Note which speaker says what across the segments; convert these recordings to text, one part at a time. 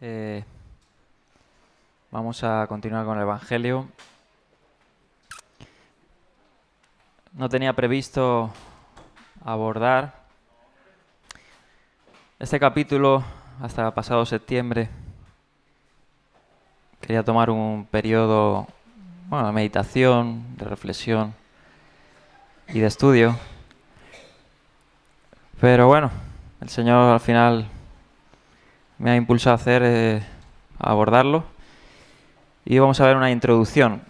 Speaker 1: Eh, Vamos a continuar con el Evangelio. No tenía previsto abordar este capítulo hasta pasado septiembre. Quería tomar un periodo, de meditación, de reflexión y de estudio. Pero bueno, el Señor al final me ha impulsado a abordarlo. Y vamos a ver una introducción.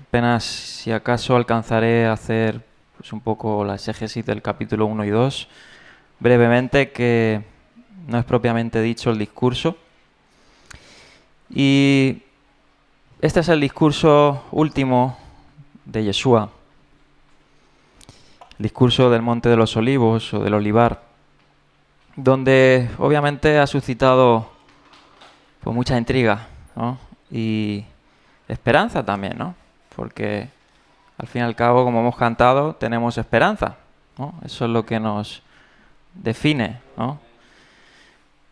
Speaker 1: Apenas si acaso alcanzaré a hacer un poco la exégesis del capítulo 1 y 2, brevemente, que no es propiamente dicho el discurso. Y este es el discurso último de Yeshua, el discurso del Monte de los Olivos o del Olivar, donde obviamente ha suscitado pues mucha intriga, ¿no? Y esperanza también, ¿no? Porque al fin y al cabo, como hemos cantado, tenemos esperanza, ¿no? Eso es lo que nos define, ¿no?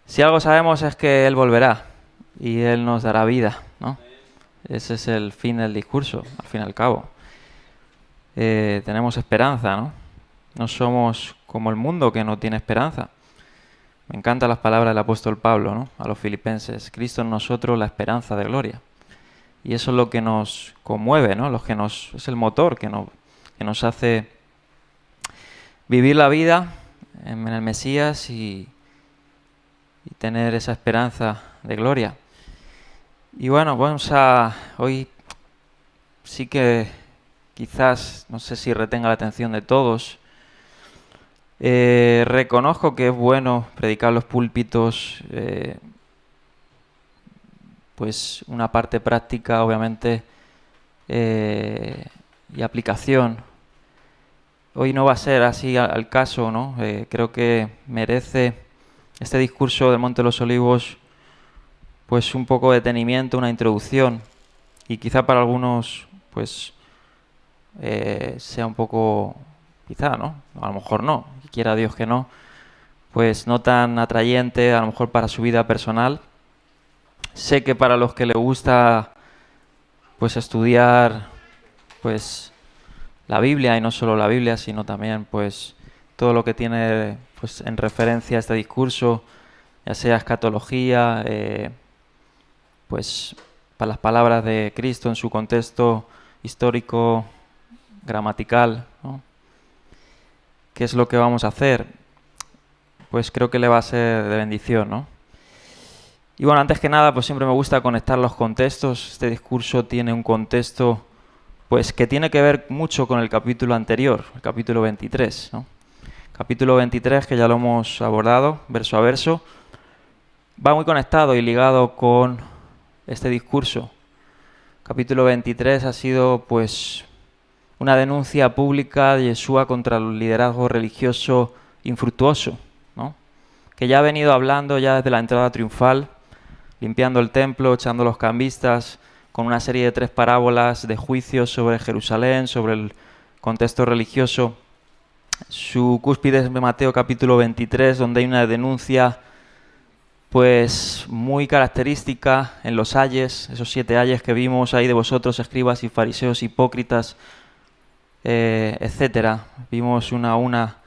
Speaker 1: Si algo sabemos es que Él volverá y Él nos dará vida, ¿no? Ese es el fin del discurso, al fin y al cabo. Tenemos esperanza, ¿no? No somos como el mundo que no tiene esperanza. Me encantan las palabras del apóstol Pablo, ¿no? A los filipenses: Cristo en nosotros, la esperanza de gloria. Y eso es lo que nos conmueve, ¿no? Es el motor que nos hace vivir la vida en el Mesías y tener esa esperanza de gloria. Y bueno, hoy sí que quizás, no sé si retenga la atención de todos. Reconozco que es bueno predicar los púlpitos, pues una parte práctica, obviamente, y aplicación. Hoy no va a ser así al caso, ¿no? Creo que merece este discurso del Monte de los Olivos pues un poco de detenimiento, una introducción, y quizá para algunos pues sea un poco, quizá, ¿no? A lo mejor no, quiera Dios que no, pues no tan atrayente a lo mejor para su vida personal. Sé que para los que les gusta pues estudiar pues la Biblia, y no solo la Biblia, sino también pues todo lo que tiene pues en referencia a este discurso, ya sea escatología, pues para las palabras de Cristo en su contexto histórico, gramatical, ¿no? ¿Qué es lo que vamos a hacer? Pues creo que le va a ser de bendición, ¿no? Y bueno, antes que nada, pues siempre me gusta conectar los contextos. Este discurso tiene un contexto pues que tiene que ver mucho con el capítulo anterior, el capítulo 23, ¿no? Capítulo 23, que ya lo hemos abordado verso a verso, va muy conectado y ligado con este discurso. Capítulo 23 ha sido pues una denuncia pública de Yeshua contra el liderazgo religioso infructuoso, ¿no? Que ya ha venido hablando ya desde la entrada triunfal, limpiando el templo, echando los cambistas, con una serie de 3 parábolas de juicios sobre Jerusalén, sobre el contexto religioso. Su cúspide es Mateo capítulo 23, donde hay una denuncia pues muy característica en los ayes, esos 7 ayes que vimos ahí de vosotros, escribas y fariseos hipócritas, etcétera. Vimos una a una,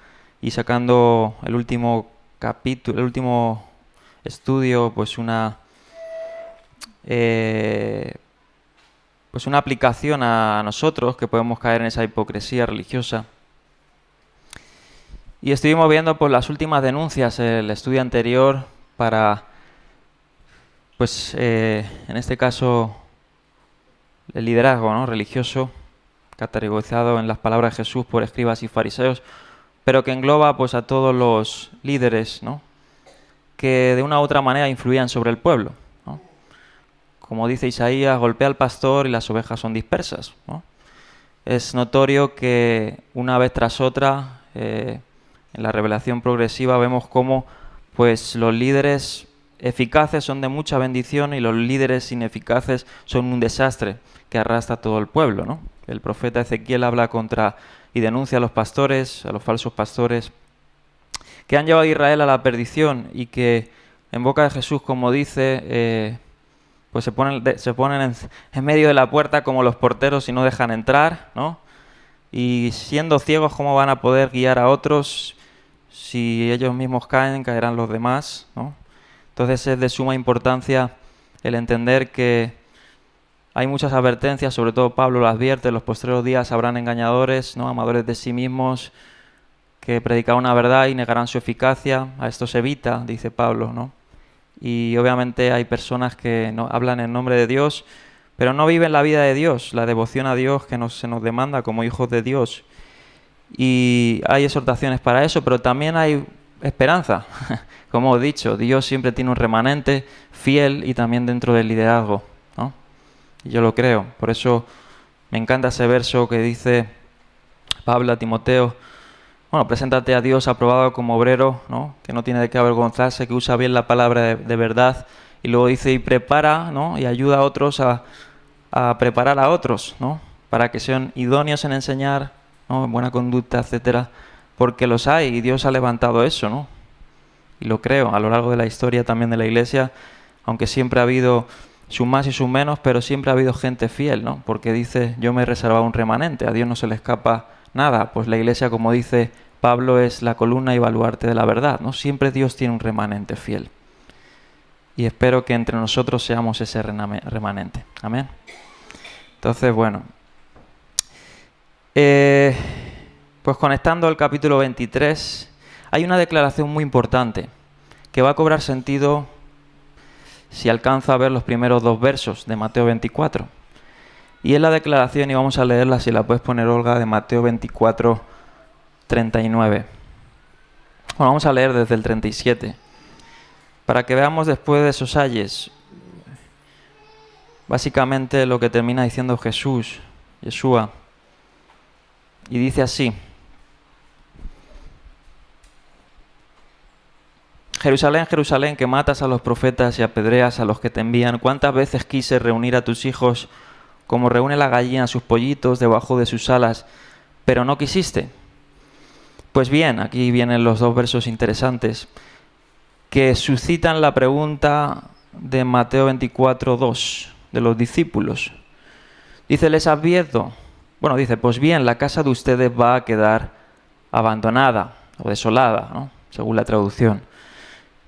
Speaker 1: y sacando el último capítulo, el último estudio, pues una aplicación a nosotros que podemos caer en esa hipocresía religiosa. Y estuvimos viendo pues las últimas denuncias, el estudio anterior, para pues en este caso el liderazgo, ¿no?, religioso, categorizado en las palabras de Jesús por escribas y fariseos, pero que engloba pues a todos los líderes, ¿no?, que de una u otra manera influían sobre el pueblo, ¿no? Como dice Isaías: golpea al pastor y las ovejas son dispersas, ¿no? Es notorio que una vez tras otra, en la revelación progresiva, vemos cómo pues los líderes eficaces son de mucha bendición y los líderes ineficaces son un desastre que arrastra a todo el pueblo, ¿no? El profeta Ezequiel habla contra y denuncia a los pastores, a los falsos pastores, que han llevado a Israel a la perdición, y que en boca de Jesús, como dice, pues se ponen en medio de la puerta como los porteros y no dejan entrar, ¿no? Y siendo ciegos, ¿cómo van a poder guiar a otros? Si ellos mismos caen, caerán los demás, ¿no? Entonces es de suma importancia el entender que hay muchas advertencias, sobre todo Pablo lo advierte: en los postreros días habrán engañadores, ¿no? Amadores de sí mismos, que predicarán una verdad y negarán su eficacia. A esto se evita, dice Pablo, ¿no? Y obviamente hay personas que no hablan en nombre de Dios, pero no viven la vida de Dios, la devoción a Dios que se nos demanda como hijos de Dios. Y hay exhortaciones para eso, pero también hay esperanza. Como he dicho, Dios siempre tiene un remanente fiel y también dentro del liderazgo, ¿no? Y yo lo creo. Por eso me encanta ese verso que dice Pablo a Timoteo: bueno, preséntate a Dios aprobado como obrero, ¿no? Que no tiene de qué avergonzarse, que usa bien la palabra de verdad. Y luego dice: y prepara, ¿no? Y ayuda a otros a preparar a otros, ¿no? Para que sean idóneos en enseñar, ¿no? En buena conducta, etcétera. Porque los hay y Dios ha levantado eso, ¿no? Y lo creo, a lo largo de la historia también de la Iglesia, aunque siempre ha habido sus más y sus menos, pero siempre ha habido gente fiel, ¿no? Porque dice: yo me he reservado un remanente, a Dios no se le escapa nada. Pues la Iglesia, como dice Pablo, es la columna y baluarte de la verdad, ¿no? Siempre Dios tiene un remanente fiel. Y espero que entre nosotros seamos ese remanente. Amén. Entonces, bueno. Pues conectando al capítulo 23, hay una declaración muy importante que va a cobrar sentido si alcanza a ver los primeros dos versos de Mateo 24. Y es la declaración, y vamos a leerla, si la puedes poner, Olga, de Mateo 24, 39. Bueno, vamos a leer desde el 37, para que veamos después de esos ayes básicamente lo que termina diciendo Yeshua. Y dice así: Jerusalén, Jerusalén, que matas a los profetas y apedreas a los que te envían, ¿cuántas veces quise reunir a tus hijos como reúne la gallina a sus pollitos debajo de sus alas, pero no quisiste? Pues bien, aquí vienen los dos versos interesantes que suscitan la pregunta de Mateo 24, 2, de los discípulos. Dice: les advierto. Bueno, dice: pues bien, la casa de ustedes va a quedar abandonada o desolada, ¿no? Según la traducción.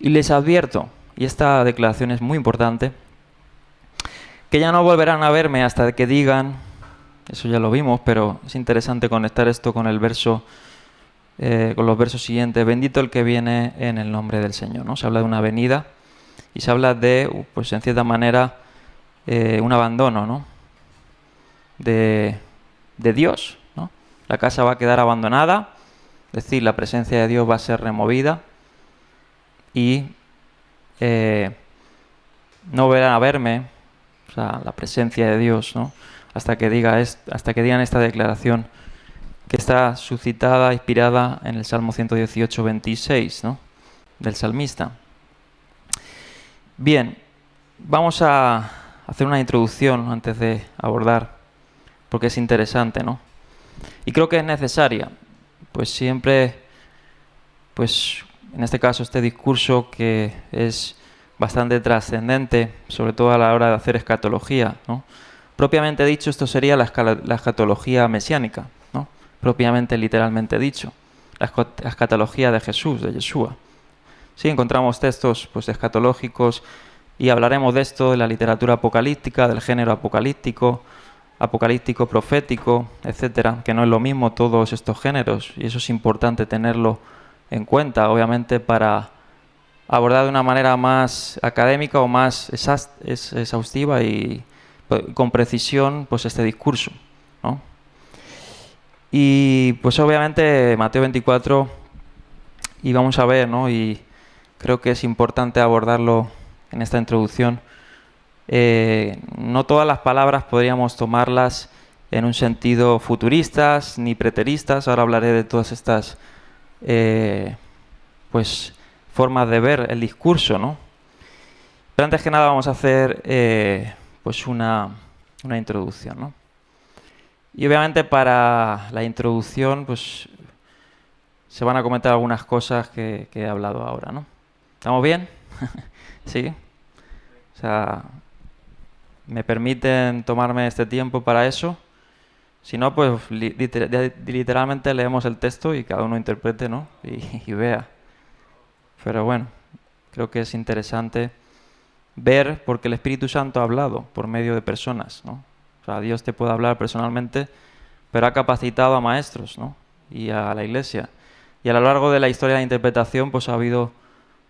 Speaker 1: Y les advierto, y esta declaración es muy importante, que ya no volverán a verme hasta que digan, eso ya lo vimos, pero es interesante conectar esto con el verso, con los versos siguientes: bendito el que viene en el nombre del Señor, ¿no? Se habla de una venida y se habla de, pues en cierta manera, un abandono, ¿no? de Dios, ¿no? La casa va a quedar abandonada, es decir, la presencia de Dios va a ser removida y no verán a verme, o sea, la presencia de Dios, ¿no? hasta que digan esta declaración que está suscitada, inspirada en el Salmo 118, 26, ¿no? Del salmista. Bien, vamos a hacer una introducción antes de abordar, porque es interesante, ¿no? Y creo que es necesaria, pues siempre, pues en este caso este discurso que es bastante trascendente, sobre todo a la hora de hacer escatología, ¿no? Propiamente dicho, esto sería la escatología mesiánica, ¿no? Propiamente, literalmente dicho, la escatología de Jesús, de Yeshua. Sí, encontramos textos pues escatológicos y hablaremos de esto, de la literatura apocalíptica, del género apocalíptico, profético, etcétera, que no es lo mismo todos estos géneros, y eso es importante tenerlo en cuenta, obviamente, para abordar de una manera más académica o más exhaustiva y con precisión pues este discurso, ¿no? Y pues obviamente Mateo 24, y vamos a ver, ¿no? Y creo que es importante abordarlo en esta introducción. No todas las palabras podríamos tomarlas en un sentido futuristas ni preteristas. Ahora hablaré de todas estas pues formas de ver el discurso, ¿no? Pero antes que nada vamos a hacer pues una introducción, ¿no? Y obviamente para la introducción pues se van a comentar algunas cosas que he hablado ahora, ¿no? ¿Estamos bien? ¿Sí? O sea, ¿me permiten tomarme este tiempo para eso? Si no, pues literalmente leemos el texto y cada uno interprete, ¿no? Y vea. Pero bueno, creo que es interesante ver porque el Espíritu Santo ha hablado por medio de personas, ¿no? O sea, Dios te puede hablar personalmente, pero ha capacitado a maestros, ¿no? Y a la iglesia. Y a lo largo de la historia de la interpretación, pues ha habido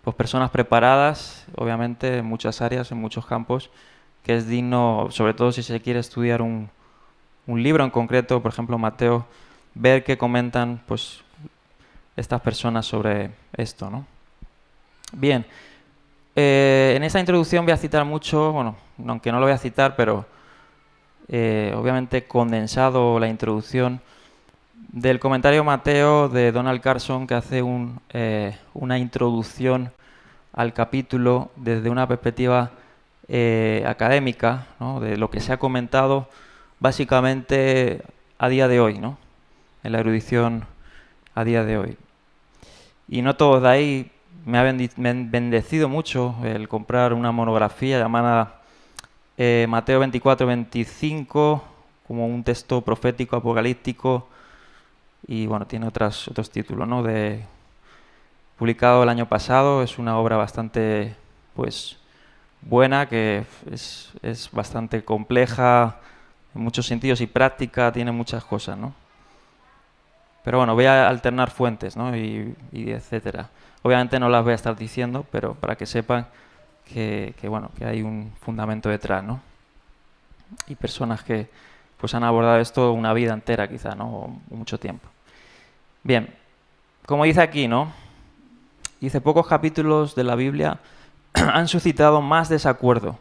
Speaker 1: pues personas preparadas, obviamente, en muchas áreas, en muchos campos, que es digno, sobre todo si se quiere estudiar un libro en concreto, por ejemplo, Mateo, ver qué comentan pues estas personas sobre esto, ¿no? Bien, en esta introducción voy a citar mucho, bueno, aunque no lo voy a citar, pero obviamente condensado la introducción del comentario Mateo de Donald Carson, que hace una introducción al capítulo desde una perspectiva académica, ¿no? De lo que se ha comentado básicamente a día de hoy, ¿no? En la erudición a día de hoy. Y no todo de ahí, me ha bendecido mucho el comprar una monografía llamada Mateo 24-25, como un texto profético apocalíptico, y bueno, tiene otros títulos, ¿no? Publicado el año pasado, es una obra bastante pues buena, que es bastante compleja en muchos sentidos y práctica, tiene muchas cosas, ¿no? Pero bueno, voy a alternar fuentes, ¿no? y etcétera. Obviamente no las voy a estar diciendo, pero para que sepan bueno, que hay un fundamento detrás, ¿no? Y personas que pues han abordado esto una vida entera quizá, ¿no? O mucho tiempo. Bien, como dice aquí, ¿no? Dice, pocos capítulos de la Biblia han suscitado más desacuerdo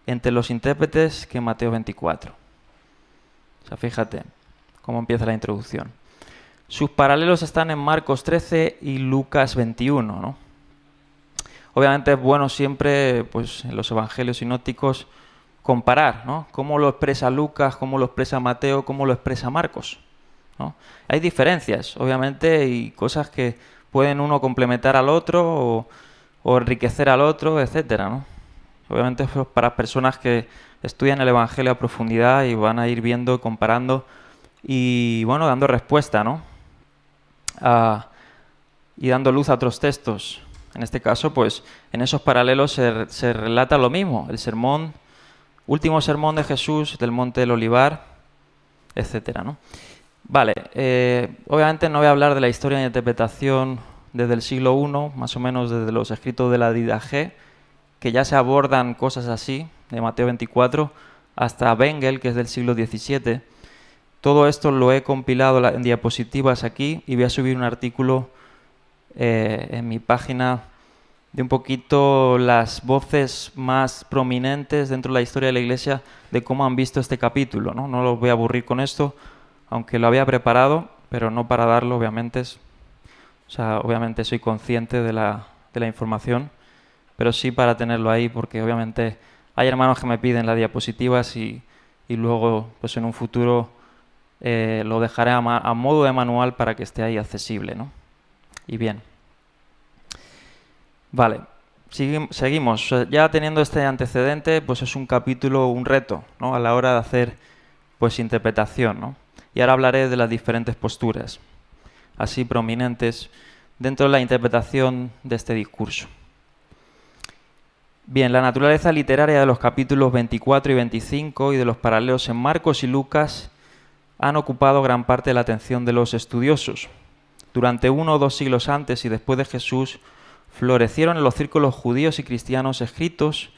Speaker 1: entre los intérpretes que Mateo 24. O sea, fíjate cómo empieza la introducción. Sus paralelos están en Marcos 13 y Lucas 21, ¿no? Obviamente es bueno siempre, pues, en los evangelios sinópticos comparar, ¿no? Cómo lo expresa Lucas, cómo lo expresa Mateo, cómo lo expresa Marcos, ¿no? Hay diferencias, obviamente, y cosas que pueden uno complementar al otro o enriquecer al otro, etcétera, ¿no? Obviamente es para personas que estudian el evangelio a profundidad y van a ir viendo, comparando y, bueno, dando respuesta, ¿no? Y dando luz a otros textos. En este caso, pues, en esos paralelos se relata lo mismo, el último sermón de Jesús del Monte del Olivar, etcétera, ¿no? Vale, obviamente no voy a hablar de la historia de interpretación desde el siglo I, más o menos desde los escritos de la Didache, que ya se abordan cosas así, de Mateo 24, hasta Bengel, que es del siglo XVII. Todo esto lo he compilado en diapositivas aquí y voy a subir un artículo en mi página de un poquito las voces más prominentes dentro de la historia de la Iglesia de cómo han visto este capítulo, ¿no? No los voy a aburrir con esto, aunque lo había preparado, pero no para darlo, obviamente. O sea, obviamente soy consciente de la información, pero sí para tenerlo ahí, porque obviamente hay hermanos que me piden las diapositivas y luego, pues en un futuro lo dejaré a modo de manual para que esté ahí accesible, ¿no? Y bien. Vale, seguimos. Ya teniendo este antecedente, pues es un capítulo, un reto, ¿no? A la hora de hacer, pues, interpretación, ¿no? Y ahora hablaré de las diferentes posturas, así prominentes, dentro de la interpretación de este discurso. Bien, la naturaleza literaria de los capítulos 24 y 25 y de los paralelos en Marcos y Lucas han ocupado gran parte de la atención de los estudiosos. Durante 1 o 2 siglos antes y después de Jesús, florecieron en los círculos judíos y cristianos escritos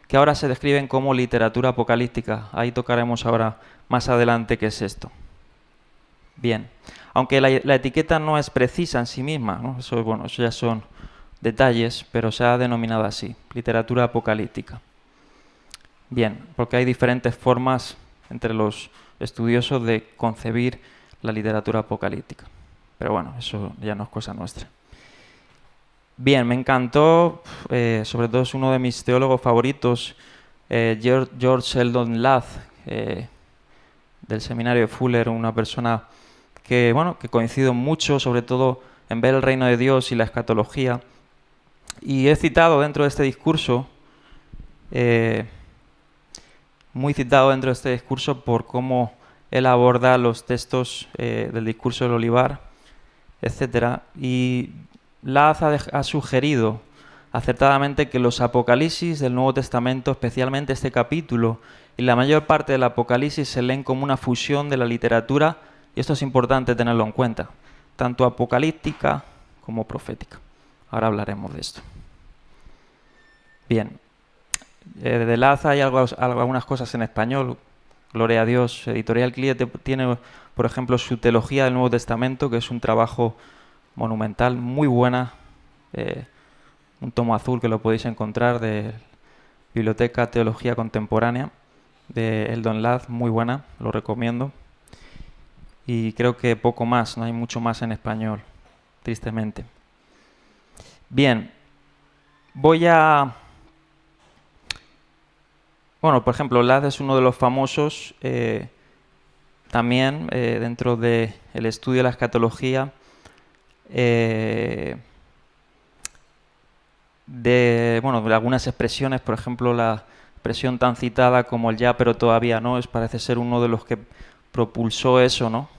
Speaker 1: que ahora se describen como literatura apocalíptica. Ahí tocaremos ahora más adelante qué es esto. Bien, aunque la etiqueta no es precisa en sí misma, ¿no? Eso ya son detalles, pero se ha denominado así, literatura apocalíptica. Bien, porque hay diferentes formas entre los estudiosos de concebir la literatura apocalíptica. Pero bueno, eso ya no es cosa nuestra. Bien, me encantó, sobre todo es uno de mis teólogos favoritos, George Sheldon Ladd, del seminario de Fuller, una persona que coincido mucho, sobre todo en ver el reino de Dios y la escatología. Y he citado dentro de este discurso, muy citado dentro de este discurso por cómo él aborda los textos del discurso del olivar, etc. Y Laz ha sugerido acertadamente que los apocalipsis del Nuevo Testamento, especialmente este capítulo y la mayor parte del Apocalipsis, se leen como una fusión de la literatura, y esto es importante tenerlo en cuenta, tanto apocalíptica como profética. Ahora hablaremos de esto. Bien, de Laz hay algunas cosas en español, gloria a Dios. Editorial Cliete tiene, por ejemplo, su Teología del Nuevo Testamento, que es un trabajo monumental, muy buena, un tomo azul que lo podéis encontrar de Biblioteca Teología Contemporánea de Eldon Laz, muy buena, lo recomiendo. Y creo que poco más, no hay mucho más en español, tristemente. Bien, voy a... Bueno, por ejemplo, Laz es uno de los famosos también dentro del estudio de la escatología de algunas expresiones, por ejemplo, la expresión tan citada como el ya pero todavía no, parece ser uno de los que propulsó eso, ¿no?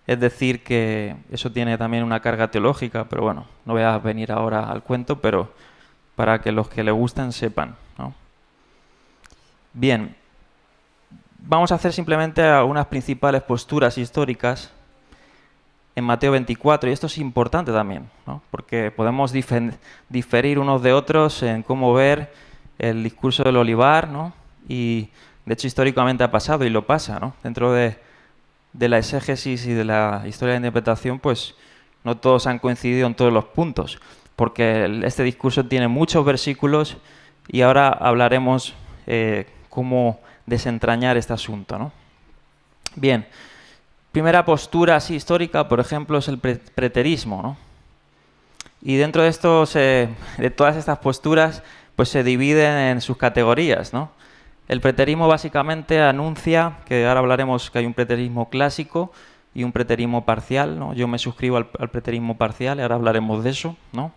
Speaker 1: Es decir, que eso tiene también una carga teológica, pero bueno, no voy a venir ahora al cuento, pero para que los que le gusten sepan, ¿no? Bien, vamos a hacer simplemente algunas principales posturas históricas en Mateo 24, y esto es importante también, ¿no? Porque podemos diferir unos de otros en cómo ver el discurso del olivar, ¿no? Y de hecho históricamente ha pasado y lo pasa, ¿no? Dentro de la exégesis y de la historia de la interpretación, pues no todos han coincidido en todos los puntos, porque este discurso tiene muchos versículos y ahora hablaremos cómo desentrañar este asunto, ¿no? Bien, primera postura así histórica, por ejemplo, es el preterismo, ¿no? Y dentro de esto, de todas estas posturas, pues se dividen en sus categorías, ¿no? El preterismo básicamente anuncia, que ahora hablaremos que hay un preterismo clásico y un preterismo parcial, ¿no? Yo me suscribo al preterismo parcial y ahora hablaremos de eso, ¿no?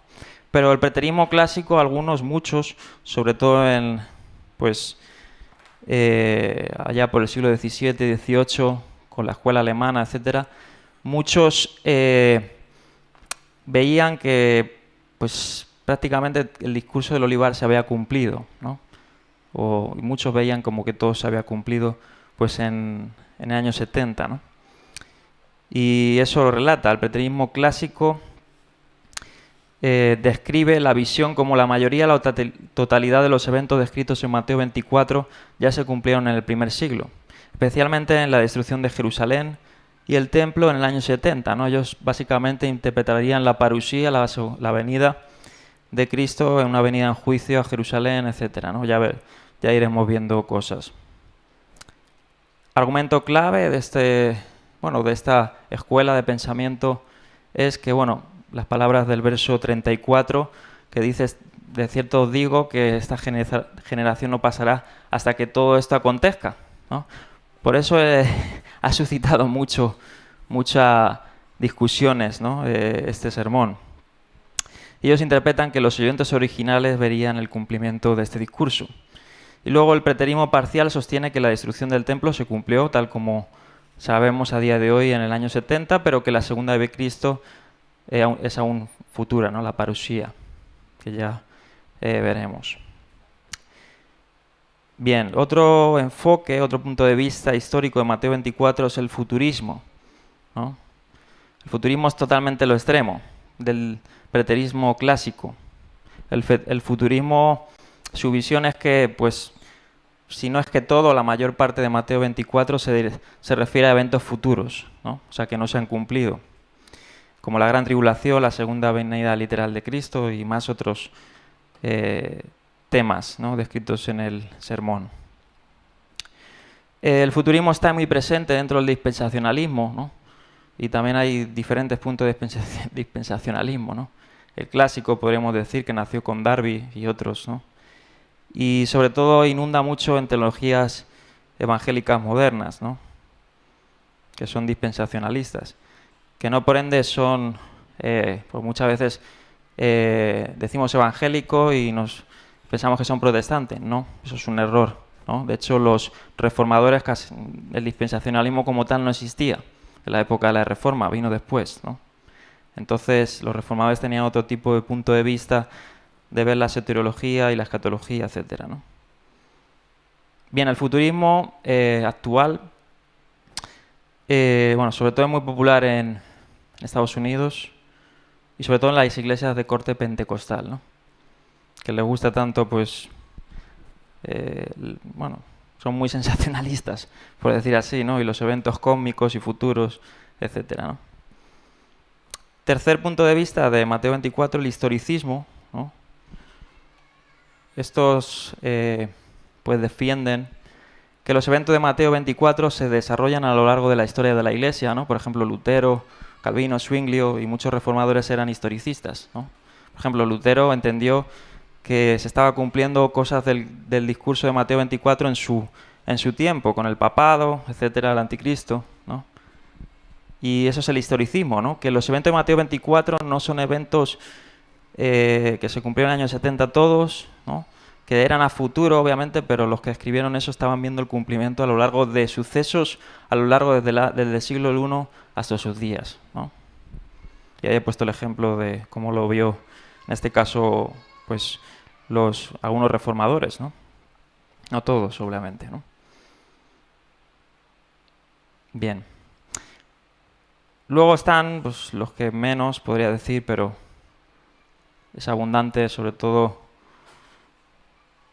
Speaker 1: Pero el preterismo clásico, muchos, sobre todo en, pues, allá por el siglo XVII, XVIII, con la escuela alemana, etcétera, muchos veían que, pues, prácticamente el discurso del olivar se había cumplido, ¿no? Y muchos veían como que todo se había cumplido, pues, en el año 70, ¿no? Y eso lo relata. El preterismo clásico describe la visión como la mayoría, la totalidad de los eventos descritos en Mateo 24 ya se cumplieron en el primer siglo, especialmente en la destrucción de Jerusalén y el templo en el año 70, ¿no? Ellos básicamente interpretarían la parusía, la venida de Cristo, en una venida en juicio a Jerusalén, etcétera, ¿no? Ya iremos viendo cosas. Argumento clave de esta escuela de pensamiento es que, las palabras del verso 34, que dice: de cierto os digo que esta generación no pasará hasta que todo esto acontezca, ¿no? Por eso ha suscitado muchas discusiones, ¿no? Este sermón. Ellos interpretan que los oyentes originales verían el cumplimiento de este discurso. Y luego el preterismo parcial sostiene que la destrucción del templo se cumplió tal como sabemos a día de hoy en el año 70, pero que la segunda de Cristo es aún futura, ¿no? La parusía, que ya veremos. Bien, otro enfoque, otro punto de vista histórico de Mateo 24 es el futurismo, ¿no? El futurismo es totalmente lo extremo del preterismo clásico. El futurismo, su visión es que, pues, si no es que todo, la mayor parte de Mateo 24 se refiere a eventos futuros, ¿no? O sea, que no se han cumplido, como la gran tribulación, la segunda venida literal de Cristo y más otros temas, ¿no? Descritos en el sermón. El futurismo está muy presente dentro del dispensacionalismo, ¿no? Y también hay diferentes puntos de dispensacionalismo, ¿no? El clásico, podríamos decir, que nació con Darby y otros, ¿no? Y sobre todo inunda mucho en teologías evangélicas modernas, ¿no? Que son dispensacionalistas, que no por ende son, pues muchas veces decimos evangélicos y pensamos que son protestantes. No, eso es un error, ¿no? De hecho, los reformadores, el dispensacionalismo como tal no existía en la época de la Reforma, vino después, ¿no? Entonces, los reformadores tenían otro tipo de punto de vista de ver la soteriología y la escatología, etcétera, ¿no? Bien, el futurismo actual, bueno, sobre todo es muy popular en Estados Unidos y sobre todo en las iglesias de corte pentecostal, ¿no? Que les gusta tanto, pues, bueno, son muy sensacionalistas, por decir así, ¿no? Y los eventos cósmicos y futuros, etcétera, ¿no? Tercer punto de vista de Mateo 24, el historicismo, ¿no? Estos pues defienden que los eventos de Mateo 24 se desarrollan a lo largo de la historia de la Iglesia, ¿no? Por ejemplo, Lutero, Calvino, Zwinglio y muchos reformadores eran historicistas, ¿no? Por ejemplo, Lutero entendió que se estaba cumpliendo cosas del discurso de Mateo 24 en su tiempo, con el papado, etcétera, el anticristo, ¿no? Y eso es el historicismo, ¿no? Que los eventos de Mateo 24 no son eventos que se cumplieron en el año 70 todos, ¿no? Que eran a futuro, obviamente, pero los que escribieron eso estaban viendo el cumplimiento a lo largo de sucesos, a lo largo desde el siglo I hasta sus días, ¿no? Y ahí he puesto el ejemplo de cómo lo vio, en este caso, pues, algunos reformadores, ¿no? No todos, obviamente, ¿no? Bien. Luego están, pues, los que menos, podría decir, pero es abundante, sobre todo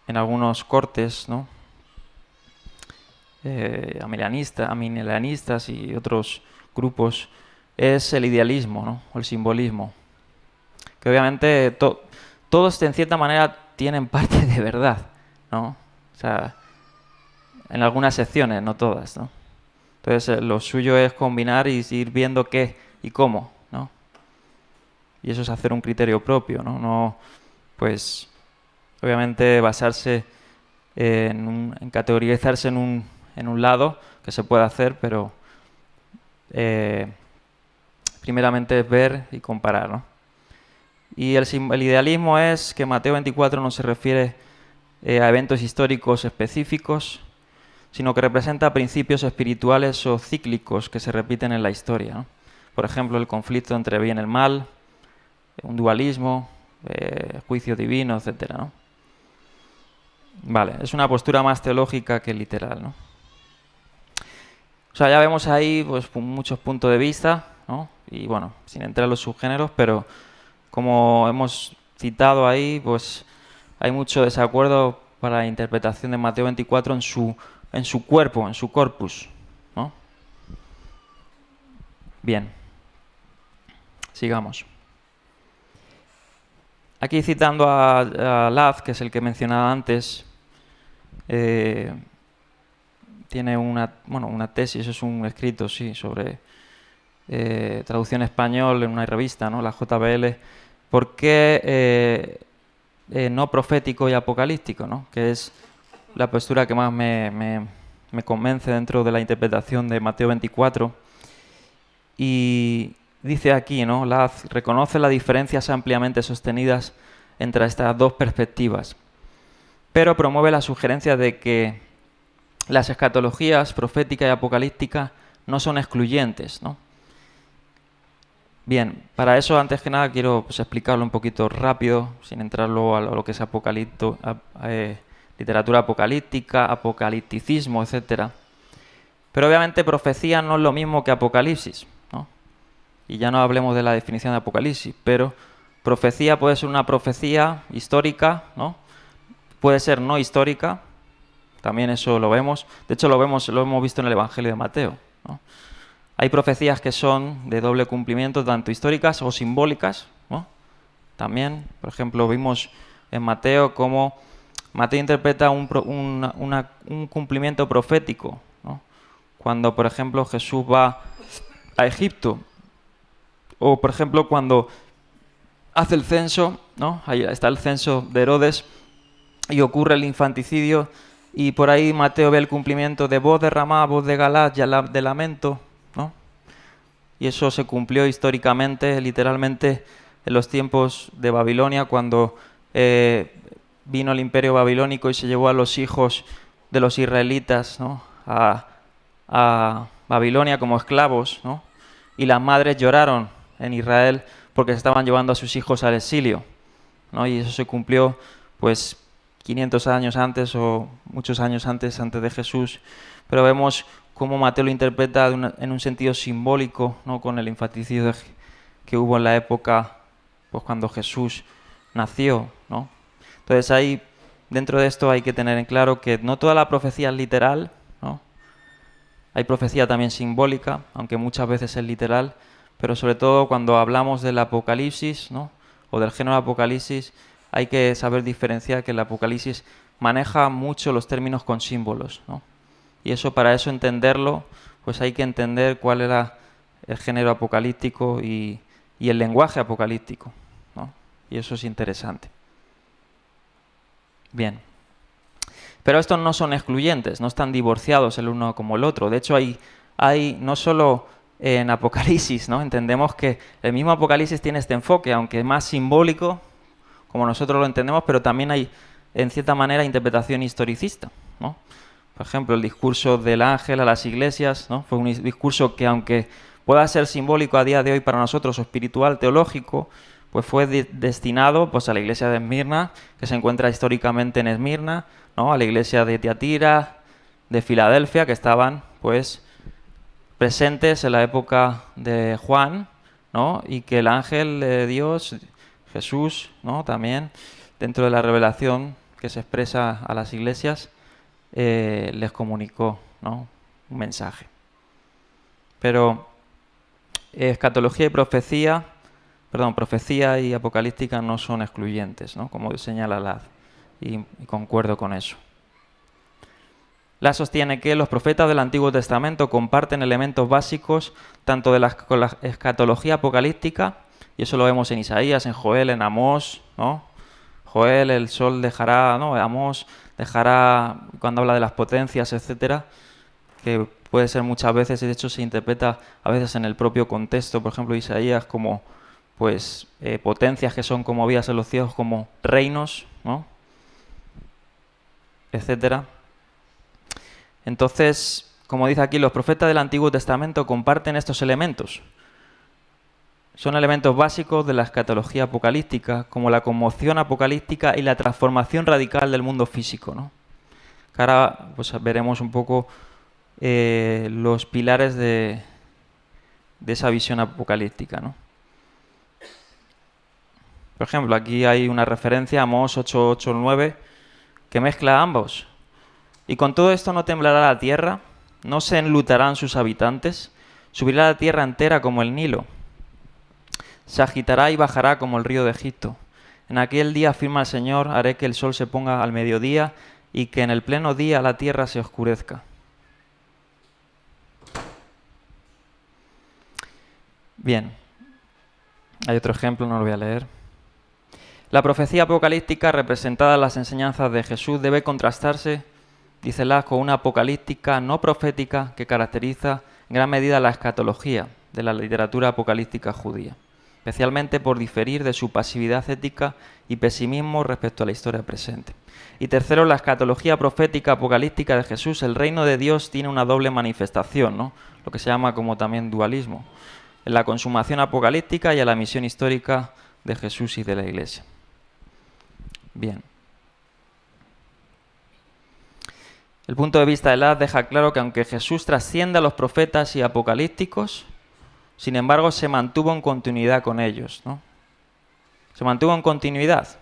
Speaker 1: en algunos cortes, ¿no? Amilenianistas y otros grupos, es el idealismo, ¿no? O el simbolismo. Que obviamente todos en cierta manera tienen parte de verdad, ¿no? O sea, en algunas secciones, no todas, ¿no? Entonces lo suyo es combinar y ir viendo qué y cómo, ¿no? Y eso es hacer un criterio propio, ¿no? No, pues, obviamente basarse en categorizarse en un lado, que se puede hacer, pero primeramente es ver y comparar, ¿no? Y el idealismo es que Mateo 24 no se refiere a eventos históricos específicos, sino que representa principios espirituales o cíclicos que se repiten en la historia, ¿no? Por ejemplo, el conflicto entre el bien y el mal, un dualismo, juicio divino, etcétera, ¿no? Vale, es una postura más teológica que literal, ¿no? O sea, ya vemos ahí pues muchos puntos de vista, ¿no? Y bueno, sin entrar en los subgéneros, pero como hemos citado ahí, pues hay mucho desacuerdo para la interpretación de Mateo 24 en su cuerpo, en su corpus, ¿no? Bien, sigamos. Aquí citando a Laz, que es el que mencionaba antes, tiene una tesis, es un escrito, sí, sobre traducción español en una revista, ¿no? La JBL. ¿Por qué no profético y apocalíptico, ¿no? Que es la postura que más me convence dentro de la interpretación de Mateo 24. Y dice aquí, ¿no? Laz reconoce las diferencias ampliamente sostenidas entre estas dos perspectivas, pero promueve la sugerencia de que las escatologías profética y apocalíptica no son excluyentes, ¿no? Bien, para eso, antes que nada, quiero pues, explicarlo un poquito rápido, sin entrar luego a lo que es literatura apocalíptica, apocalipticismo, etcétera. Pero obviamente profecía no es lo mismo que apocalipsis, ¿no? Y ya no hablemos de la definición de apocalipsis, pero profecía puede ser una profecía histórica, ¿no? Puede ser no histórica, también eso lo vemos. De hecho, lo hemos visto en el Evangelio de Mateo, ¿no? Hay profecías que son de doble cumplimiento, tanto históricas o simbólicas, ¿no? También, por ejemplo, vimos en Mateo cómo Mateo interpreta un cumplimiento profético, ¿no? Cuando, por ejemplo, Jesús va a Egipto, o, por ejemplo, cuando hace el censo, ¿no? Ahí está el censo de Herodes y ocurre el infanticidio, y por ahí Mateo ve el cumplimiento de voz derramada, voz de galás y de lamento, ¿no? Y eso se cumplió históricamente, literalmente, en los tiempos de Babilonia, cuando vino el imperio babilónico y se llevó a los hijos de los israelitas, ¿no?, a Babilonia como esclavos, ¿no? Y las madres lloraron en Israel porque se estaban llevando a sus hijos al exilio, ¿no? Y eso se cumplió pues 500 años antes o muchos años antes de Jesús. Pero vemos cómo Mateo lo interpreta en un sentido simbólico, ¿no?, con el infanticidio que hubo en la época pues cuando Jesús nació, ¿no? Entonces ahí, dentro de esto hay que tener en claro que no toda la profecía es literal, ¿no? Hay profecía también simbólica, aunque muchas veces es literal, pero sobre todo cuando hablamos del Apocalipsis, ¿no?, o del género Apocalipsis, hay que saber diferenciar que el Apocalipsis maneja mucho los términos con símbolos, ¿no? Y eso, para eso entenderlo, pues hay que entender cuál era el género apocalíptico y el lenguaje apocalíptico, ¿no? Y eso es interesante. Bien. Pero estos no son excluyentes, no están divorciados el uno como el otro. De hecho, hay no solo en Apocalipsis, ¿no?, entendemos que el mismo Apocalipsis tiene este enfoque, aunque es más simbólico, como nosotros lo entendemos, pero también hay, en cierta manera, interpretación historicista, ¿no? Por ejemplo, el discurso del ángel a las iglesias, ¿no?, fue un discurso que, aunque pueda ser simbólico a día de hoy para nosotros o espiritual, teológico, pues fue destinado pues a la iglesia de Esmirna, que se encuentra históricamente en Esmirna, ¿no?, a la iglesia de Tiatira, de Filadelfia, que estaban pues presentes en la época de Juan, ¿no?, y que el ángel de Dios, Jesús, ¿no?, también dentro de la revelación que se expresa a las iglesias, les comunicó, ¿no?, un mensaje. Pero escatología y profecía y apocalíptica no son excluyentes, ¿no?, como señala Ladd, y concuerdo con eso. Ladd sostiene que los profetas del Antiguo Testamento comparten elementos básicos tanto de con la escatología apocalíptica, y eso lo vemos en Isaías, en Joel, en Amós, ¿no? Joel, el sol dejará, ¿no?, Amós dejará, cuando habla de las potencias, etcétera, que puede ser muchas veces, y de hecho se interpreta a veces en el propio contexto, por ejemplo, Isaías como pues potencias que son como vías en los cielos, como reinos, ¿no?, etcétera. Entonces, como dice aquí, los profetas del Antiguo Testamento comparten estos elementos. Son elementos básicos de la escatología apocalíptica, como la conmoción apocalíptica y la transformación radical del mundo físico, ¿no? Que ahora pues veremos un poco los pilares de esa visión apocalíptica, ¿no? Por ejemplo, aquí hay una referencia a Amós 8:8-9 que mezcla ambos. Y con todo esto no temblará la tierra, no se enlutarán sus habitantes, subirá la tierra entera como el Nilo, se agitará y bajará como el río de Egipto. En aquel día, afirma el Señor, haré que el sol se ponga al mediodía y que en el pleno día la tierra se oscurezca. Bien, hay otro ejemplo, no lo voy a leer. La profecía apocalíptica representada en las enseñanzas de Jesús debe contrastarse, dice Ladd, con una apocalíptica no profética que caracteriza en gran medida la escatología de la literatura apocalíptica judía, especialmente por diferir de su pasividad ética y pesimismo respecto a la historia presente. Y tercero, la escatología profética apocalíptica de Jesús, el reino de Dios tiene una doble manifestación, ¿no?, lo que se llama como también dualismo, en la consumación apocalíptica y en la misión histórica de Jesús y de la Iglesia. Bien. El punto de vista de Ladd deja claro que aunque Jesús trasciende a los profetas y apocalípticos, sin embargo se mantuvo en continuidad con ellos, ¿no? Se mantuvo en continuidad.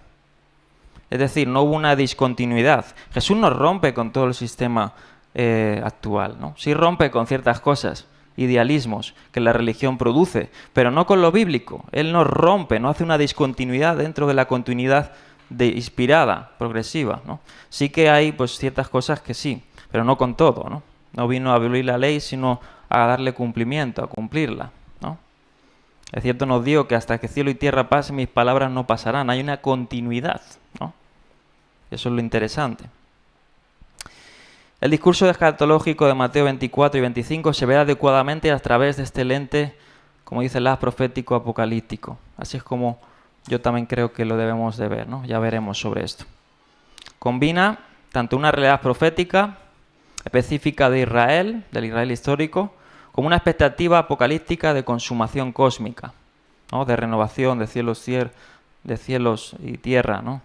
Speaker 1: Es decir, no hubo una discontinuidad. Jesús no rompe con todo el sistema actual, ¿no? Sí rompe con ciertas cosas, idealismos que la religión produce, pero no con lo bíblico. Él no rompe, no hace una discontinuidad dentro de la continuidad inspirada, progresiva, ¿no? Sí que hay pues ciertas cosas que sí, pero no con todo, ¿no? No vino a abolir la ley, sino a darle cumplimiento, a cumplirla, ¿no? Es cierto, nos digo que hasta que cielo y tierra pasen, mis palabras no pasarán. Hay una continuidad, ¿no? Eso es lo interesante. El discurso escatológico de Mateo 24 y 25 se ve adecuadamente a través de este lente como dice Las, profético, apocalíptico. Así es como yo también creo que lo debemos de ver, ¿no? Ya veremos sobre esto. Combina tanto una realidad profética específica de Israel, del Israel histórico, como una expectativa apocalíptica de consumación cósmica, ¿no? De renovación de cielos y tierra, ¿no?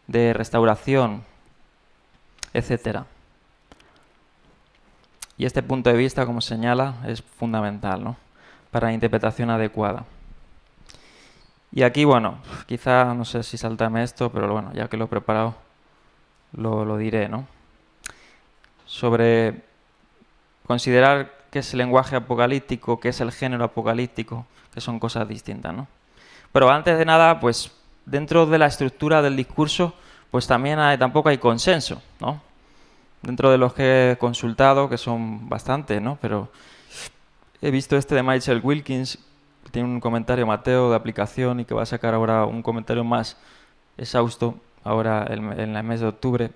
Speaker 1: De restauración, etcétera. Y este punto de vista, como señala, es fundamental, ¿no? Para la interpretación adecuada. Y aquí, bueno, quizá, no sé si saltarme esto, pero bueno, ya que lo he preparado, lo diré, ¿no? Sobre considerar qué es el lenguaje apocalíptico, qué es el género apocalíptico, que son cosas distintas, ¿no? Pero antes de nada, pues dentro de la estructura del discurso, pues también tampoco hay consenso, ¿no? Dentro de los que he consultado, que son bastantes, ¿no? Pero he visto este de Michael Wilkins, que tiene un comentario Mateo de aplicación y que va a sacar ahora un comentario más exhausto, ahora en el mes de octubre,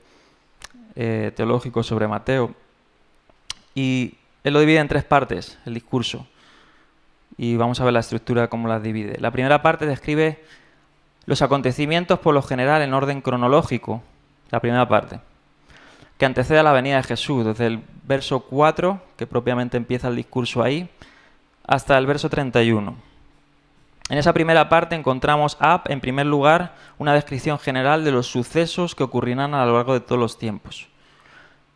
Speaker 1: teológico sobre Mateo. Y él lo divide en 3 partes, el discurso. Y vamos a ver la estructura, cómo las divide. La primera parte describe los acontecimientos por lo general en orden cronológico, la primera parte, que antecede a la venida de Jesús, desde el verso 4, que propiamente empieza el discurso ahí, hasta el verso 31. En esa primera parte encontramos, en primer lugar, una descripción general de los sucesos que ocurrirán a lo largo de todos los tiempos,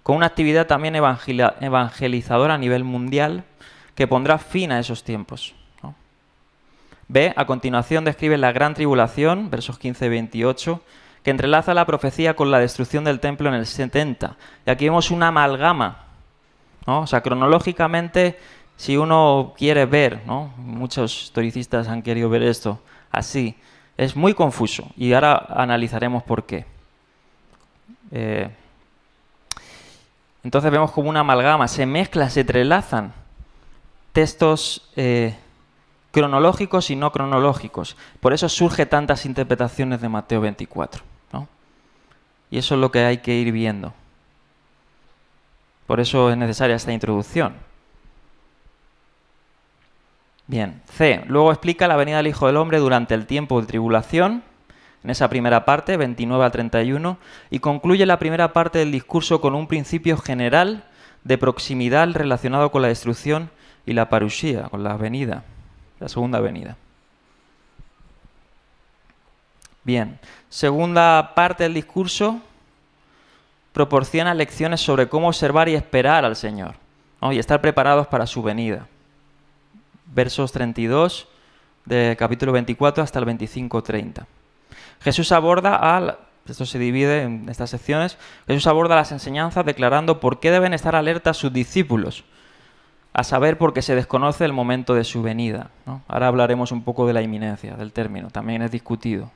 Speaker 1: con una actividad también evangelizadora a nivel mundial que pondrá fin a esos tiempos, ¿no? B, a continuación describe la gran tribulación, versos 15 y 28, que entrelaza la profecía con la destrucción del templo en el 70. Y aquí vemos una amalgama, ¿no? O sea, cronológicamente, si uno quiere ver, ¿no? Muchos historicistas han querido ver esto así, es muy confuso y ahora analizaremos por qué. Entonces vemos como una amalgama, se mezclan, se entrelazan textos cronológicos y no cronológicos. Por eso surge tantas interpretaciones de Mateo 24, ¿no? Y eso es lo que hay que ir viendo. Por eso es necesaria esta introducción. Bien, C. Luego explica la venida del Hijo del Hombre durante el tiempo de tribulación, en esa primera parte, 29 a 31, y concluye la primera parte del discurso con un principio general de proximidad relacionado con la destrucción y la parushía, con la venida, la segunda venida. Bien, segunda parte del discurso proporciona lecciones sobre cómo observar y esperar al Señor, ¿no? Y estar preparados para su venida. Versos 32 del capítulo 24 hasta el 25-30. Jesús aborda, esto se divide en estas secciones, Jesús aborda las enseñanzas declarando por qué deben estar alertas sus discípulos, a saber porque se desconoce el momento de su venida, ¿no? Ahora hablaremos un poco de la inminencia del término, también es discutido.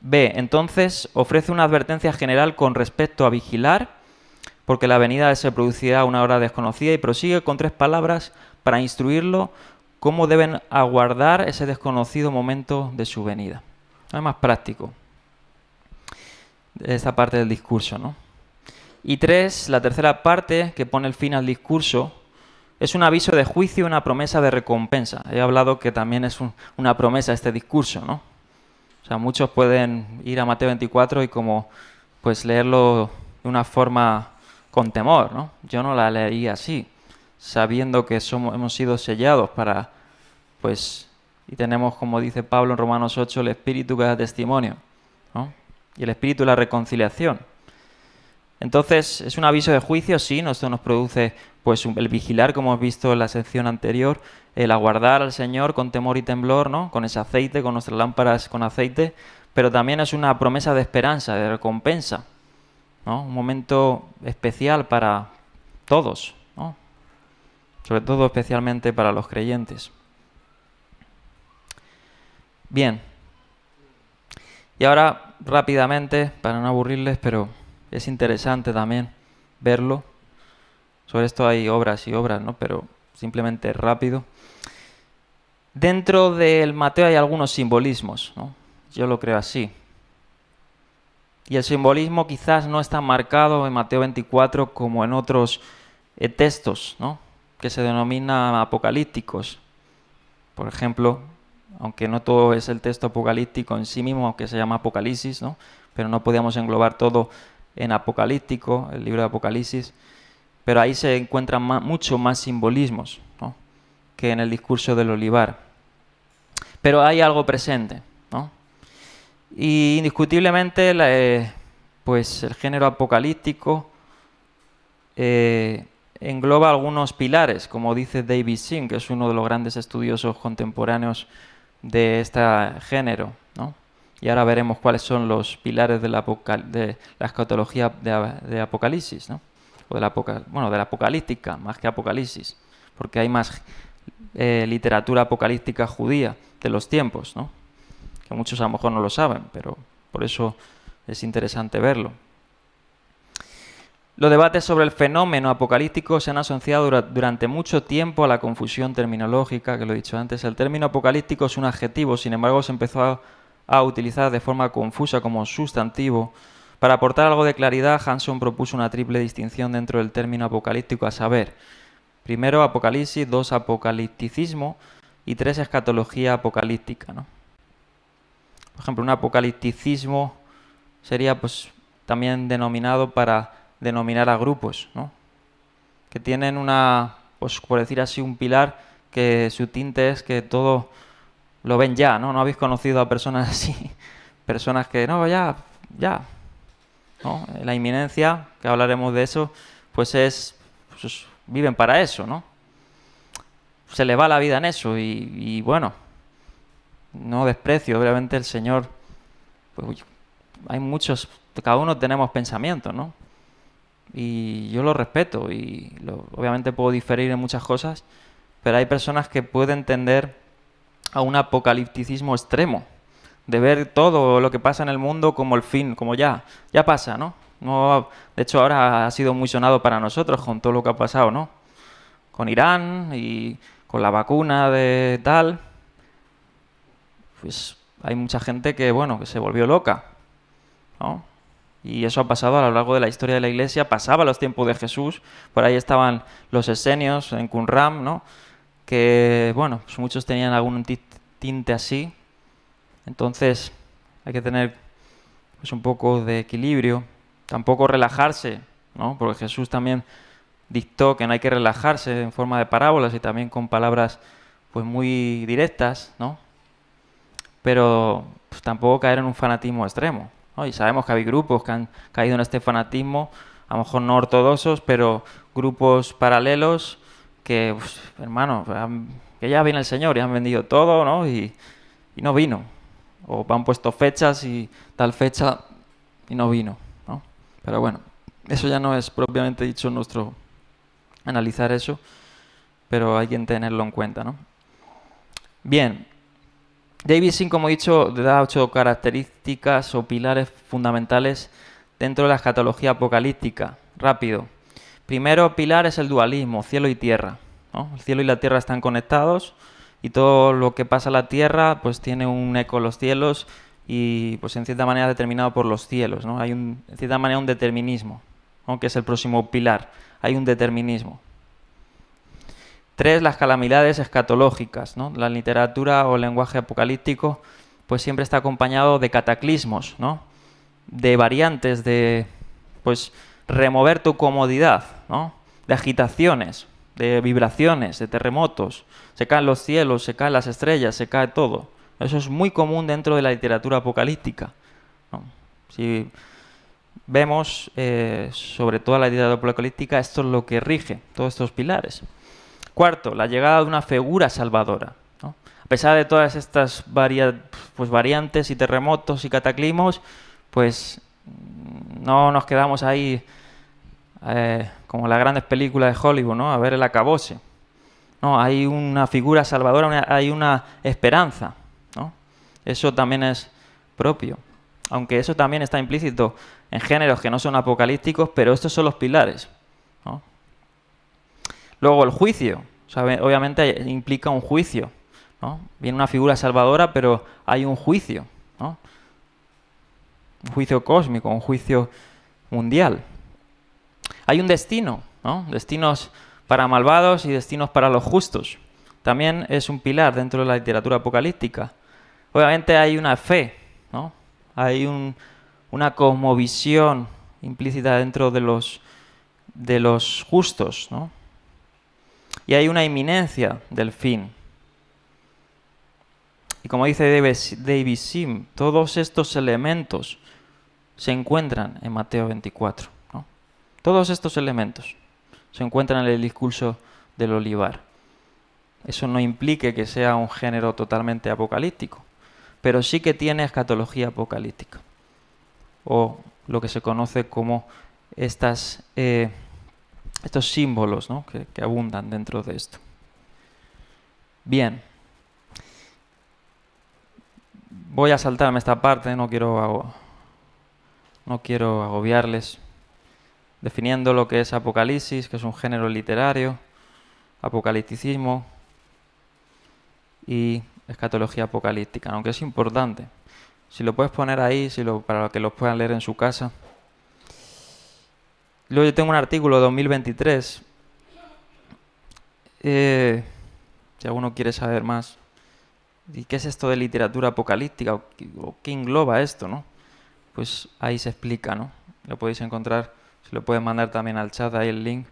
Speaker 1: B. Entonces ofrece una advertencia general con respecto a vigilar, porque la venida se producirá a una hora desconocida, y prosigue con 3 palabras para instruirlo cómo deben aguardar ese desconocido momento de su venida. Es más práctico esta parte del discurso, ¿no? Y 3, la tercera parte que pone el fin al discurso, es un aviso de juicio y una promesa de recompensa. He hablado que también es una promesa este discurso, ¿no? O sea, muchos pueden ir a Mateo 24 y como pues leerlo de una forma con temor, ¿no? Yo no la leería así, sabiendo que hemos sido sellados para, pues, y tenemos, como dice Pablo en Romanos 8, el Espíritu que da testimonio, ¿no? Y el Espíritu de la reconciliación. Entonces, es un aviso de juicio, sí, esto nos produce pues el vigilar, como hemos visto en la sección anterior, el aguardar al Señor con temor y temblor, ¿no? Con ese aceite, con nuestras lámparas con aceite, pero también es una promesa de esperanza, de recompensa, ¿no? Un momento especial para todos, ¿no? Sobre todo especialmente para los creyentes. Bien. Y ahora, rápidamente, para no aburrirles, pero es interesante también verlo. Sobre esto hay obras y obras, ¿no? Pero simplemente rápido. Dentro del Mateo hay algunos simbolismos, ¿no? Yo lo creo así. Y el simbolismo quizás no está marcado en Mateo 24 como en otros textos, ¿no? Que se denominan apocalípticos. Por ejemplo, aunque no todo es el texto apocalíptico en sí mismo, aunque se llama Apocalipsis, ¿no? Pero no podíamos englobar todo en Apocalíptico, el libro de Apocalipsis, pero ahí se encuentran mucho más simbolismos, ¿no?, que en el discurso del olivar. Pero hay algo presente, ¿no? Y indiscutiblemente pues el género apocalíptico engloba algunos pilares, como dice David Sim, que es uno de los grandes estudiosos contemporáneos de este género, ¿no? Y ahora veremos cuáles son los pilares de la escatología de Apocalipsis, ¿no? O de la apocalíptica, más que Apocalipsis, porque hay más literatura apocalíptica judía de los tiempos, ¿no?, que muchos a lo mejor no lo saben, pero por eso es interesante verlo. Los debates sobre el fenómeno apocalíptico se han asociado durante mucho tiempo a la confusión terminológica, que lo he dicho antes. El término apocalíptico es un adjetivo, sin embargo se empezó a utilizar de forma confusa como sustantivo. Para aportar algo de claridad, Hanson propuso una triple distinción dentro del término apocalíptico, a saber, primero apocalipsis, dos apocalipticismo y tres escatología apocalíptica, ¿no? Por ejemplo, un apocalipticismo sería pues también denominado para denominar a grupos, ¿no?, que tienen pues por decir así, un pilar que su tinte es que todo lo ven ya, ¿no? ¿No habéis conocido a personas así? Personas que, no, ya, ¿no? La inminencia, que hablaremos de eso, pues viven para eso, ¿no? Se les va la vida en eso y bueno, no desprecio, obviamente el Señor, pues hay muchos, cada uno tenemos pensamientos, ¿no? Y yo lo respeto y obviamente puedo diferir en muchas cosas, pero hay personas que pueden tender a un apocalipticismo extremo, de ver todo lo que pasa en el mundo como el fin, como ya pasa, ¿no? De hecho, ahora ha sido muy sonado para nosotros con todo lo que ha pasado, ¿no? Con Irán y con la vacuna de tal, pues hay mucha gente que se volvió loca, ¿no? Y eso ha pasado a lo largo de la historia de la Iglesia, pasaba a los tiempos de Jesús, por ahí estaban los esenios en Qumran, ¿no?, que, pues muchos tenían algún tinte así. Entonces hay que tener pues un poco de equilibrio, tampoco relajarse, ¿no?, porque Jesús también dictó que no hay que relajarse en forma de parábolas y también con palabras pues muy directas, ¿no?, pero pues tampoco caer en un fanatismo extremo, ¿no? Y sabemos que hay grupos que han caído en este fanatismo, a lo mejor no ortodoxos, pero grupos paralelos que, pues, hermano, que ya viene el Señor y han vendido todo, ¿no?, y no vino. O han puesto fechas y tal fecha y no vino, ¿no? Pero bueno, eso ya no es propiamente dicho nuestro analizar eso, pero hay que tenerlo en cuenta, ¿no? Bien, David Sim, como he dicho, da 8 características o pilares fundamentales dentro de la escatología apocalíptica. Rápido. Primero pilar es el dualismo, cielo y tierra, ¿no? El cielo y la tierra están conectados y todo lo que pasa en la tierra pues tiene un eco en los cielos y pues en cierta manera determinado por los cielos, ¿no? Hay en cierta manera un determinismo, ¿no?, que es el próximo pilar. Hay un determinismo. 3, las calamidades escatológicas, ¿no? La literatura o lenguaje apocalíptico pues siempre está acompañado de cataclismos, ¿no?, de variantes, de pues remover tu comodidad, ¿no?, de agitaciones, de vibraciones, de terremotos. Se caen los cielos, se caen las estrellas, se cae todo. Eso es muy común dentro de la literatura apocalíptica, ¿no? Si vemos sobre toda la literatura apocalíptica, esto es lo que rige todos estos pilares. 4, la llegada de una figura salvadora, ¿no? A pesar de todas estas variantes y terremotos y cataclismos, pues no nos quedamos ahí como las grandes películas de Hollywood, ¿no?, a ver el acabose. No, hay una figura salvadora, hay una esperanza, ¿no? Eso también es propio, aunque eso también está implícito en géneros que no son apocalípticos, pero estos son los pilares, ¿no? Luego el juicio, o sea, obviamente implica un juicio, ¿no? Viene una figura salvadora, pero hay un juicio, ¿no? Un juicio cósmico, un juicio mundial. Hay un destino, ¿no? Destinos para malvados y destinos para los justos. también es un pilar dentro de la literatura apocalíptica. Obviamente hay una fe, ¿no? Hay una cosmovisión implícita dentro de los justos, ¿no? Y hay una inminencia del fin. Y como dice David Sim, todos estos elementos se encuentran en Mateo 24, ¿no? Todos estos elementos se encuentran en el discurso del olivar. Eso no implica que sea un género totalmente apocalíptico, pero sí que tiene escatología apocalíptica, o lo que se conoce como estos símbolos, ¿no? que abundan dentro de esto. Bien. Voy a saltarme esta parte, no quiero agobiarles. Definiendo lo que es Apocalipsis, que es un género literario, apocalipticismo y escatología apocalíptica, aunque es importante. Si lo puedes poner ahí, para que los puedan leer en su casa. Luego yo tengo un artículo de 2023. Si alguno quiere saber más. ¿Y qué es esto de literatura apocalíptica? ¿O qué engloba esto, no? Pues ahí se explica, ¿no? Lo podéis encontrar, se lo pueden mandar también al chat, ahí el link,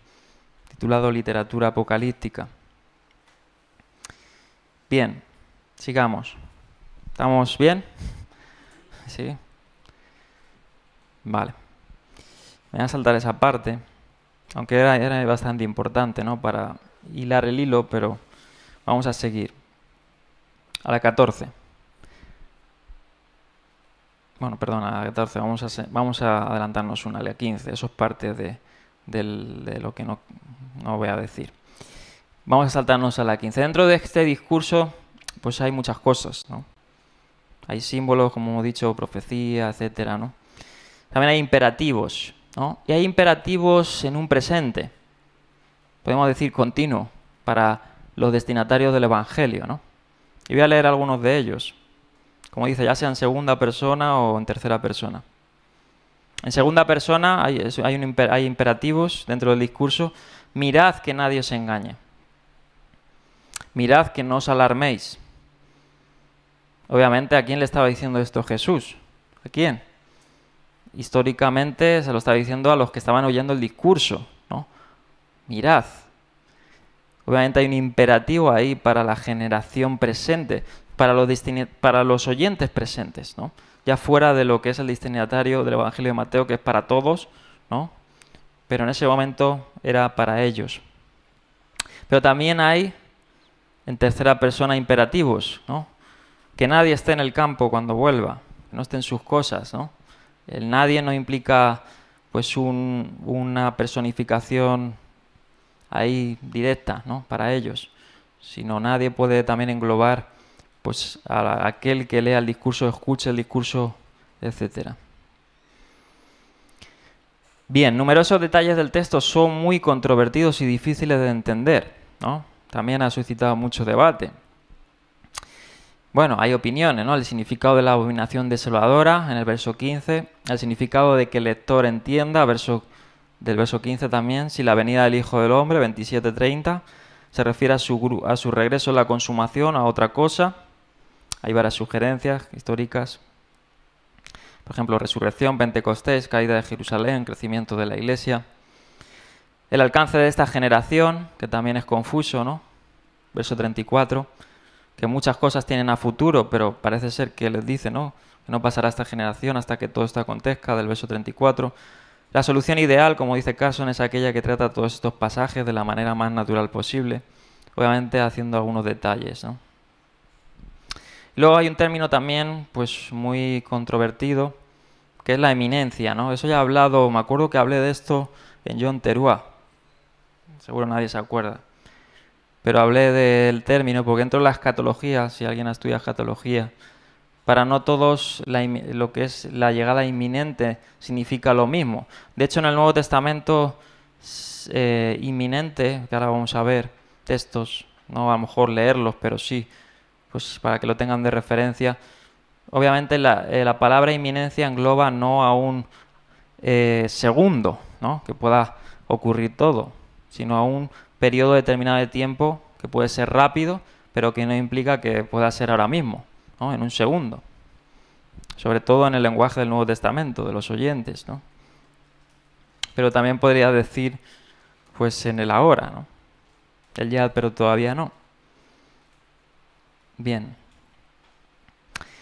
Speaker 1: titulado Literatura Apocalíptica. Bien, sigamos. ¿Estamos bien? ¿Sí? Vale. Me voy a saltar esa parte, aunque era bastante importante, ¿no? Para hilar el hilo, pero vamos a seguir. A la 14. Bueno, perdón, a la 14. Vamos a adelantarnos una, a la 15. Eso es parte de lo que no voy a decir. Vamos a saltarnos a la 15. Dentro de este discurso, pues hay muchas cosas, ¿no? Hay símbolos, como hemos dicho, profecía, etcétera, ¿no? También hay imperativos, ¿no? Y hay imperativos en un presente, podemos decir continuo, para los destinatarios del Evangelio, ¿no? Y voy a leer algunos de ellos. Como dice, ya sea en segunda persona o en tercera persona. En segunda persona hay imperativos dentro del discurso. Mirad que nadie os engañe. Mirad que no os alarméis. Obviamente, ¿a quién le estaba diciendo esto Jesús? ¿A quién? Históricamente se lo estaba diciendo a los que estaban oyendo el discurso, ¿no? Mirad. Obviamente hay un imperativo ahí para la generación presente, para los oyentes presentes, ¿no? Ya fuera de lo que es el destinatario del Evangelio de Mateo, que es para todos, ¿no? Pero en ese momento era para ellos. Pero también hay, en tercera persona, imperativos, ¿no? Que nadie esté en el campo cuando vuelva, que no esté en sus cosas, ¿no? El nadie no implica, pues, una personificación ahí directa, ¿no? Para ellos, sino nadie puede también englobar, pues, a aquel que lea el discurso, escuche el discurso, etcétera. Bien, numerosos detalles del texto son muy controvertidos y difíciles de entender, ¿no? También ha suscitado mucho debate. Bueno, hay opiniones, ¿no? El significado de la abominación desoladora en el verso 15, el significado de que el lector entienda, del verso 15 también, si la venida del Hijo del Hombre, 27-30, se refiere a su regreso a la consumación, a otra cosa. Hay varias sugerencias históricas. Por ejemplo, resurrección, Pentecostés, caída de Jerusalén, crecimiento de la Iglesia. El alcance de esta generación, que también es confuso, ¿no? Verso 34, que muchas cosas tienen a futuro, pero parece ser que les dice, ¿no? Que no pasará esta generación hasta que todo esto acontezca, del verso 34. La solución ideal, como dice Carson, es aquella que trata todos estos pasajes de la manera más natural posible, obviamente haciendo algunos detalles, ¿no? Luego hay un término también, pues, muy controvertido, que es la eminencia, ¿no? Eso ya he hablado, me acuerdo que hablé de esto en John Terúa. Seguro nadie se acuerda. Pero hablé del término, porque dentro de la escatología, si alguien estudia escatología, para no todos lo que es la llegada inminente significa lo mismo. De hecho, en el Nuevo Testamento inminente, que ahora vamos a ver textos, no a lo mejor leerlos, pero sí, pues para que lo tengan de referencia. Obviamente la palabra inminencia engloba no a un segundo, ¿no? Que pueda ocurrir todo, sino a un periodo determinado de tiempo que puede ser rápido, pero que no implica que pueda ser ahora mismo, ¿no? En un segundo. Sobre todo en el lenguaje del Nuevo Testamento, de los oyentes, ¿no? Pero también podría decir, pues en el ahora, ¿no? El ya, pero todavía no. Bien.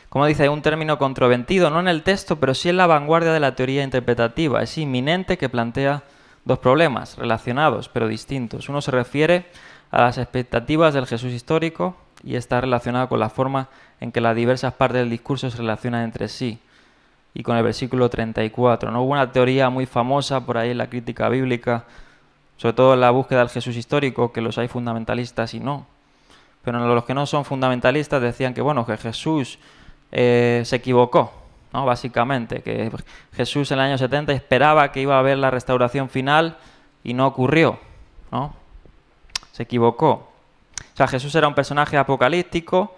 Speaker 1: Como dice, hay un término controvertido, no en el texto, pero sí en la vanguardia de la teoría interpretativa. Es inminente, que plantea dos problemas relacionados, pero distintos. Uno se refiere a las expectativas del Jesús histórico y está relacionado con la forma en que las diversas partes del discurso se relacionan entre sí. Y con el versículo 34. ¿No? Hubo una teoría muy famosa por ahí en la crítica bíblica, sobre todo en la búsqueda del Jesús histórico, que los hay fundamentalistas y no. Pero los que no son fundamentalistas decían que, bueno, que Jesús se equivocó, ¿no? Básicamente, que Jesús en el año 70 esperaba que iba a haber la restauración final y no ocurrió, ¿no? Se equivocó. O sea, Jesús era un personaje apocalíptico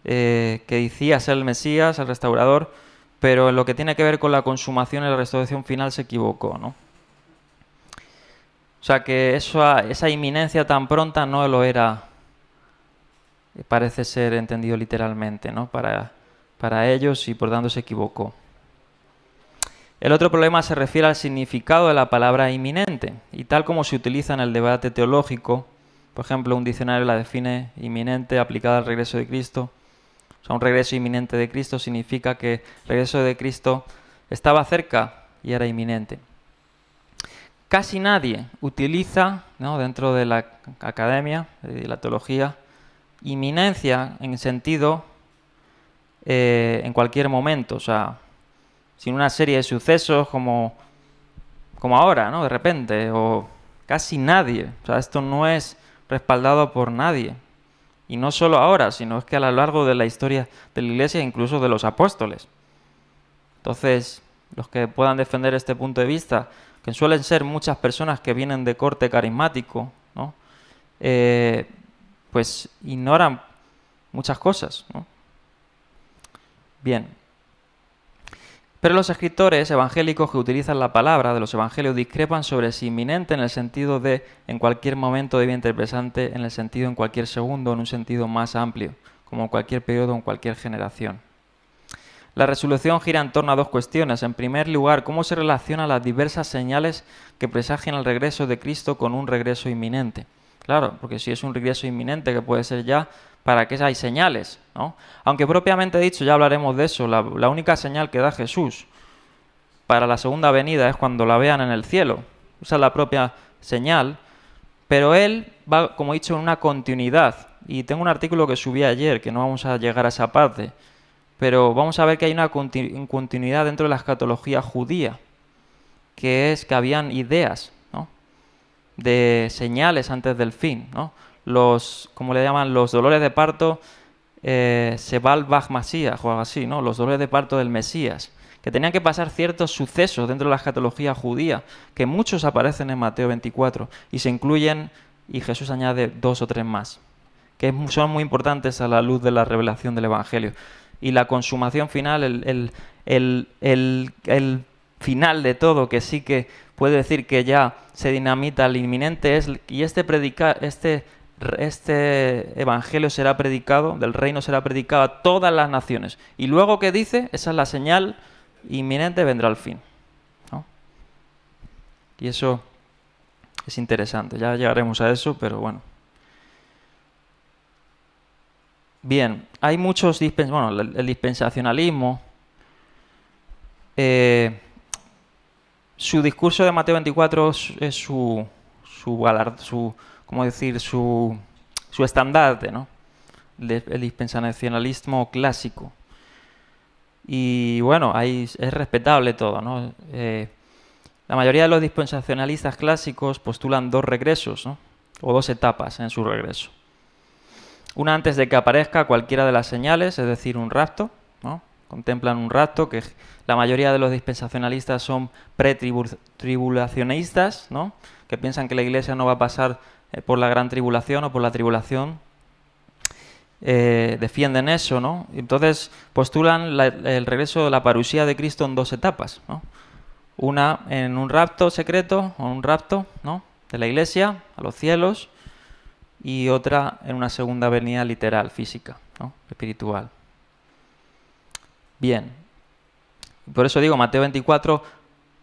Speaker 1: que decía ser el Mesías, el restaurador, pero en lo que tiene que ver con la consumación y la restauración final se equivocó, ¿no? O sea, que esa inminencia tan pronta no lo era, parece ser entendido literalmente, ¿no? Para ellos, y por tanto se equivocó. El otro problema se refiere al significado de la palabra inminente, y tal como se utiliza en el debate teológico. Por ejemplo, un diccionario la define inminente aplicada al regreso de Cristo. O sea, un regreso inminente de Cristo significa que el regreso de Cristo estaba cerca y era inminente. Casi nadie utiliza, ¿no?, dentro de la academia, de la teología, inminencia en sentido en cualquier momento, o sea, sin una serie de sucesos como ahora, ¿no? De repente, o casi nadie. O sea, esto no es respaldado por nadie. Y no solo ahora, sino es que a lo largo de la historia de la Iglesia, incluso de los apóstoles. Entonces, los que puedan defender este punto de vista, que suelen ser muchas personas que vienen de corte carismático, ¿no? Pues ignoran muchas cosas, ¿no? Bien. Pero los escritores evangélicos que utilizan la palabra de los evangelios discrepan sobre si inminente en el sentido de en cualquier momento debe interpretarse en el sentido en cualquier segundo, en un sentido más amplio, como en cualquier periodo o en cualquier generación. La resolución gira en torno a dos cuestiones. En primer lugar, cómo se relacionan las diversas señales que presagian el regreso de Cristo con un regreso inminente. Claro, porque si es un regreso inminente, que puede ser ya, ¿para qué hay señales? ¿No? Aunque propiamente dicho, ya hablaremos de eso, la única señal que da Jesús para la segunda venida es cuando la vean en el cielo. Esa es la propia señal, pero Él va, como he dicho, en una continuidad. Y tengo un artículo que subí ayer, que no vamos a llegar a esa parte, pero vamos a ver que hay una continuidad dentro de la escatología judía, que es que habían ideas, ¿no?, de señales antes del fin, ¿no? Como le llaman, los dolores de parto, Sebal Bach Masías, o algo así, ¿no? Los dolores de parto del Mesías, que tenían que pasar ciertos sucesos dentro de la escatología judía, que muchos aparecen en Mateo 24, y se incluyen, y Jesús añade 2 o 3 más, que son muy importantes a la luz de la revelación del Evangelio. Y la consumación final, el final de todo, que sí que puede decir que ya se dinamita el inminente, y este evangelio será predicado, del reino será predicado a todas las naciones. Y luego, ¿qué dice? Esa es la señal inminente, vendrá el fin, ¿no? Y eso es interesante, ya llegaremos a eso, pero bueno. Bien, hay muchos el dispensacionalismo. Su discurso de Mateo 24 es su estandarte, ¿no? El dispensacionalismo clásico. Y bueno, ahí es respetable todo, ¿no? La mayoría de los dispensacionalistas clásicos postulan 2 regresos, ¿no?, o 2 etapas en su regreso. Una antes de que aparezca cualquiera de las señales, es decir, un rapto, ¿no? Contemplan un rapto, que la mayoría de los dispensacionalistas son pretribulacionistas, ¿no?, que piensan que la Iglesia no va a pasar por la gran tribulación o por la tribulación. Defienden eso, ¿no? Entonces postulan el regreso de la parusía de Cristo en 2 etapas, ¿no? Una en un rapto secreto, o un rapto, ¿no?, de la Iglesia a los cielos, y otra en una segunda venida literal, física, ¿no? Espiritual. Bien. Por eso digo, Mateo 24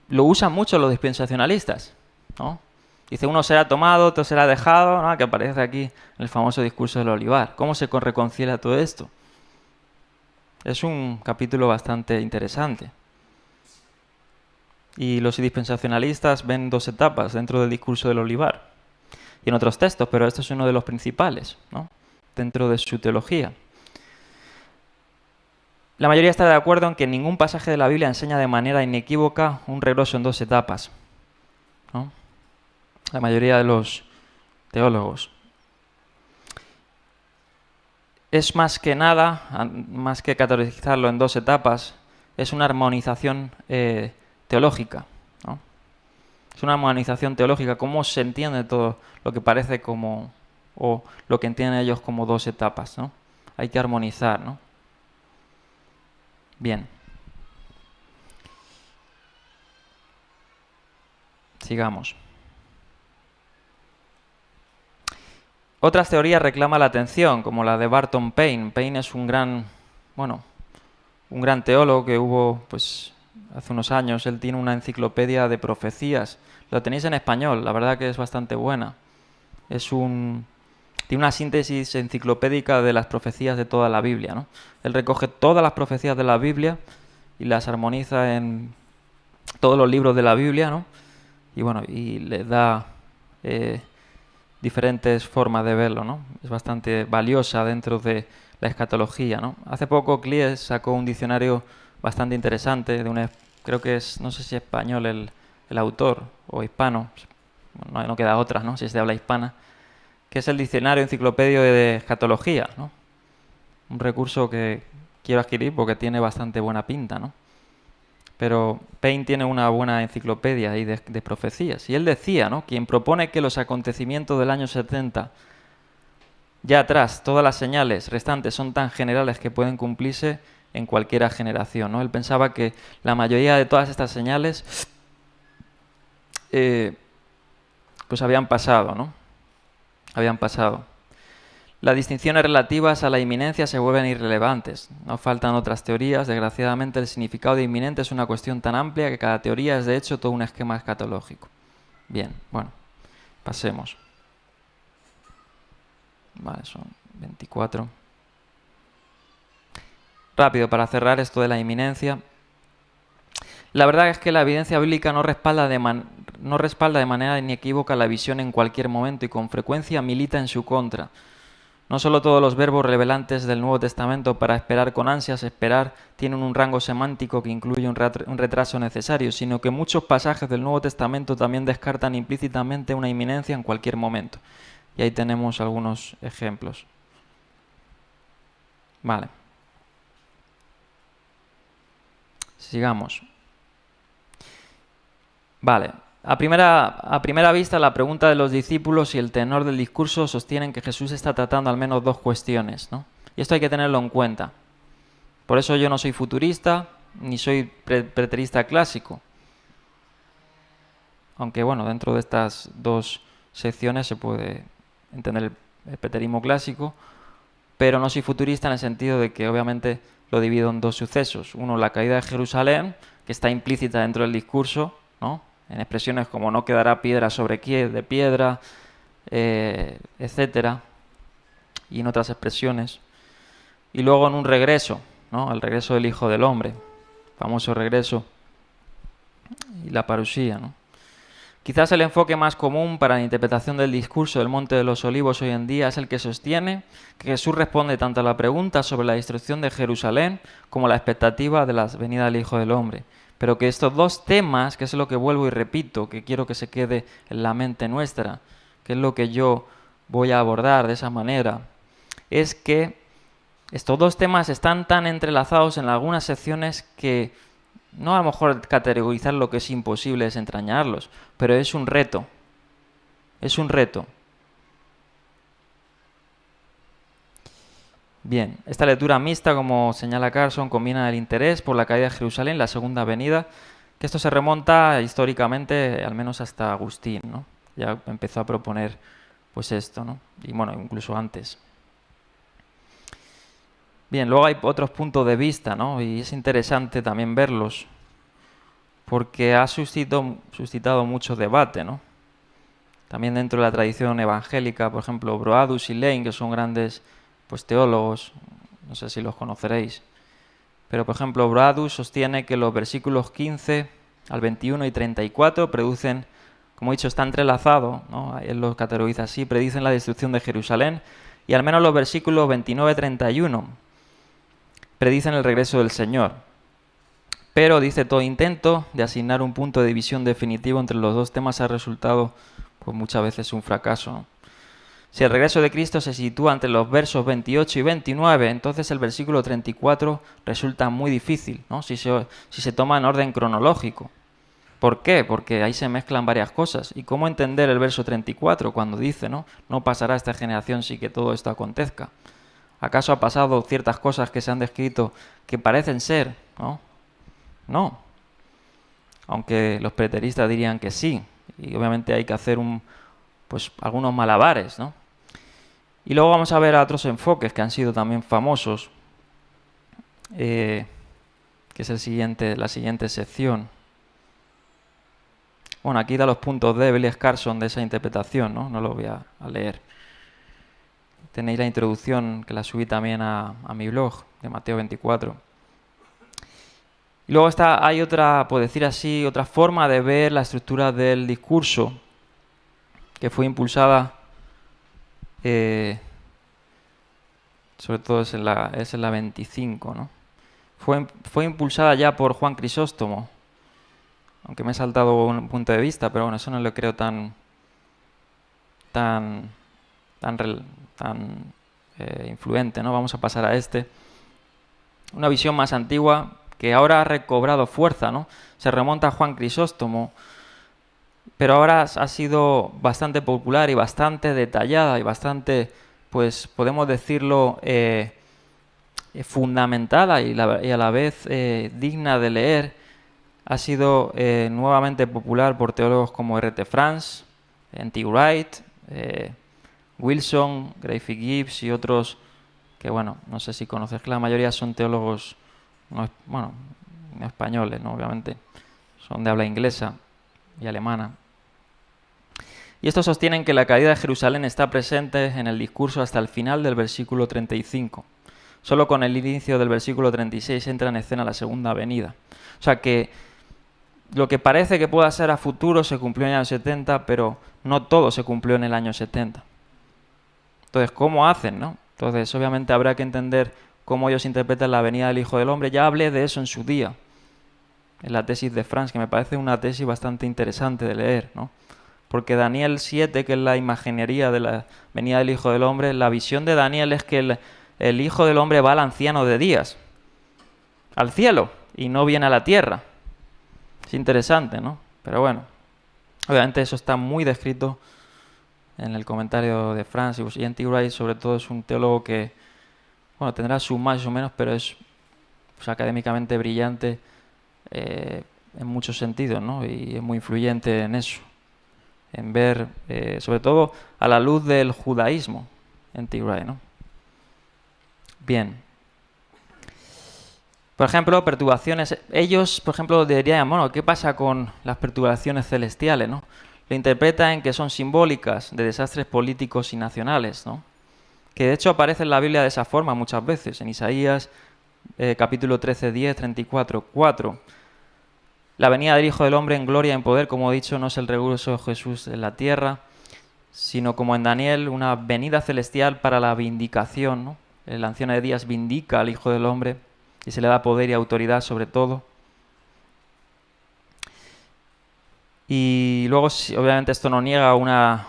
Speaker 1: lo usan mucho los dispensacionalistas, ¿no? Dice, uno será tomado, otro será dejado, ¿no? Que aparece aquí en el famoso discurso del olivar. ¿Cómo se reconcilia todo esto? Es un capítulo bastante interesante. Y los dispensacionalistas ven dos etapas dentro del discurso del olivar. Y en otros textos, pero este es uno de los principales, ¿no? Dentro de su teología. La mayoría está de acuerdo en que ningún pasaje de la Biblia enseña de manera inequívoca un regreso en dos etapas, ¿no? La mayoría de los teólogos. Es más que nada, más que categorizarlo en dos etapas, es una armonización teológica, ¿no? Es una armonización teológica, cómo se entiende todo lo que parece como, o lo que entienden ellos como dos etapas, ¿no? Hay que armonizar, ¿no? Bien. Sigamos. Otras teorías reclaman la atención, como la de Barton Payne. Payne es un gran teólogo que hubo pues hace unos años. Él tiene una enciclopedia de profecías. Lo tenéis en español, la verdad que es bastante buena. Tiene una síntesis enciclopédica de las profecías de toda la Biblia, ¿no? Él recoge todas las profecías de la Biblia y las armoniza en todos los libros de la Biblia, ¿no? Y bueno, y le da diferentes formas de verlo, ¿no? Es bastante valiosa dentro de la escatología, ¿no? Hace poco Clees sacó un diccionario bastante interesante creo que es, no sé si español el autor o hispano, no queda otra, ¿no? Si es de habla hispana, que es el diccionario enciclopedio de escatología, ¿no? Un recurso que quiero adquirir porque tiene bastante buena pinta, ¿no? Pero Payne tiene una buena enciclopedia ahí de profecías. Y él decía, ¿no? Quien propone que los acontecimientos del año 70, ya atrás, todas las señales restantes son tan generales que pueden cumplirse en cualquier generación, ¿no? Él pensaba que la mayoría de todas estas señales pues habían pasado, ¿no? Habían pasado. Las distinciones relativas a la inminencia se vuelven irrelevantes. No faltan otras teorías. Desgraciadamente, el significado de inminente es una cuestión tan amplia que cada teoría es, de hecho, todo un esquema escatológico. Bien, bueno, pasemos. Vale, son 24. Rápido, para cerrar esto de la inminencia. La verdad es que la evidencia bíblica no respalda de manera inequívoca la visión en cualquier momento y con frecuencia milita en su contra. No solo todos los verbos revelantes del Nuevo Testamento para esperar con ansias esperar tienen un rango semántico que incluye un retraso necesario, sino que muchos pasajes del Nuevo Testamento también descartan implícitamente una inminencia en cualquier momento. Y ahí tenemos algunos ejemplos. Vale. Sigamos. Vale. A primera vista, la pregunta de los discípulos y el tenor del discurso sostienen que Jesús está tratando al menos dos cuestiones, ¿no? Y esto hay que tenerlo en cuenta. Por eso yo no soy futurista ni soy preterista clásico. Aunque bueno, dentro de estas dos secciones se puede entender el preterismo clásico, pero no soy futurista en el sentido de que obviamente lo divido en dos sucesos. Uno, la caída de Jerusalén, que está implícita dentro del discurso, ¿no? En expresiones como no quedará piedra sobre de piedra, etcétera, y en otras expresiones. Y luego en un regreso, ¿no? El regreso del Hijo del Hombre, famoso regreso, y la parusía, ¿no? Quizás el enfoque más común para la interpretación del discurso del Monte de los Olivos hoy en día es el que sostiene que Jesús responde tanto a la pregunta sobre la destrucción de Jerusalén como a la expectativa de la venida del Hijo del Hombre. Pero que estos dos temas, que es lo que vuelvo y repito, que quiero que se quede en la mente nuestra, que es lo que yo voy a abordar de esa manera, es que estos dos temas están tan entrelazados en algunas secciones que no a lo mejor categorizar lo que es imposible desentrañarlos, pero es un reto. Es un reto. Bien, esta lectura mixta, como señala Carson, combina el interés por la caída de Jerusalén, la segunda venida, que esto se remonta históricamente al menos hasta Agustín, ¿no? Ya empezó a proponer pues esto, ¿no? Y bueno, incluso antes. Bien, luego hay otros puntos de vista, ¿no? Y es interesante también verlos, porque ha suscitado mucho debate, ¿no? También dentro de la tradición evangélica, por ejemplo, Broadus y Lane, que son grandes pues teólogos, no sé si los conoceréis. Pero, por ejemplo, Broadus sostiene que los versículos 15 al 21 y 34 producen, como he dicho, está entrelazado, ¿no? Él los categoriza así, predicen la destrucción de Jerusalén, y al menos los versículos 29-31 predicen el regreso del Señor. Pero, dice, todo intento de asignar un punto de división definitivo entre los dos temas ha resultado pues muchas veces un fracaso, ¿no? Si el regreso de Cristo se sitúa entre los versos 28 y 29, entonces el versículo 34 resulta muy difícil, ¿no? Si se toma en orden cronológico. ¿Por qué? Porque ahí se mezclan varias cosas. ¿Y cómo entender el verso 34 cuando dice, no pasará esta generación sin que todo esto acontezca? ¿Acaso ha pasado ciertas cosas que se han descrito que parecen ser, ¿no? No. Aunque los preteristas dirían que sí. Y obviamente hay que hacer pues algunos malabares, ¿no? Y luego vamos a ver a otros enfoques que han sido también famosos, que es la siguiente sección. Bueno, aquí da los puntos débiles Carson de esa interpretación, ¿no? No lo voy a leer. Tenéis la introducción que la subí también a mi blog de Mateo 24. Y luego hay otra, por decir así, otra forma de ver la estructura del discurso que fue impulsada, sobre todo es en la 25, ¿no? Fue impulsada ya por Juan Crisóstomo, aunque me he saltado un punto de vista, pero bueno, eso no lo creo tan influente, ¿no? Vamos a pasar a una visión más antigua que ahora ha recobrado fuerza, ¿no? Se remonta a Juan Crisóstomo, pero ahora ha sido bastante popular y bastante detallada y bastante, pues podemos decirlo, fundamentada y a la vez digna de leer. Ha sido nuevamente popular por teólogos como R.T. France, N.T. Wright, Wilson, Griffith Gibbs y otros que, bueno, no sé si conoces, que la mayoría son teólogos, no españoles, ¿no? Obviamente, son de habla inglesa y alemana. Y estos sostienen que la caída de Jerusalén está presente en el discurso hasta el final del versículo 35. Solo con el inicio del versículo 36 entra en escena la segunda venida. O sea que lo que parece que pueda ser a futuro se cumplió en el año 70, pero no todo se cumplió en el año 70. Entonces, ¿cómo hacen, no? Entonces, obviamente habrá que entender cómo ellos interpretan la venida del Hijo del Hombre. Ya hablé de eso en su día, en la tesis de Franz, que me parece una tesis bastante interesante de leer, ¿no? Porque Daniel 7, que es la imaginería de la venida del Hijo del Hombre, la visión de Daniel es que el Hijo del Hombre va al anciano de días, al cielo, y no viene a la tierra. Es interesante, ¿no? Pero bueno, obviamente eso está muy descrito en el comentario de Franz y N.T. Wright, sobre todo es un teólogo que, bueno, tendrá sus más o menos, pero es pues, académicamente brillante en muchos sentidos, ¿no? Y es muy influyente en eso, en ver, sobre todo a la luz del judaísmo, N.T. Wright, ¿no? Bien. Por ejemplo, perturbaciones. Ellos, por ejemplo, dirían, bueno, ¿qué pasa con las perturbaciones celestiales, no? Lo interpretan en que son simbólicas de desastres políticos y nacionales, ¿no? Que de hecho aparece en la Biblia de esa forma muchas veces. En Isaías, capítulo 13, 10, 34, 4. La venida del Hijo del Hombre en gloria y en poder, como he dicho, no es el regreso de Jesús en la tierra, sino como en Daniel, una venida celestial para la vindicación, ¿no? El anciano de días vindica al Hijo del Hombre y se le da poder y autoridad sobre todo. Y luego, obviamente, esto no niega una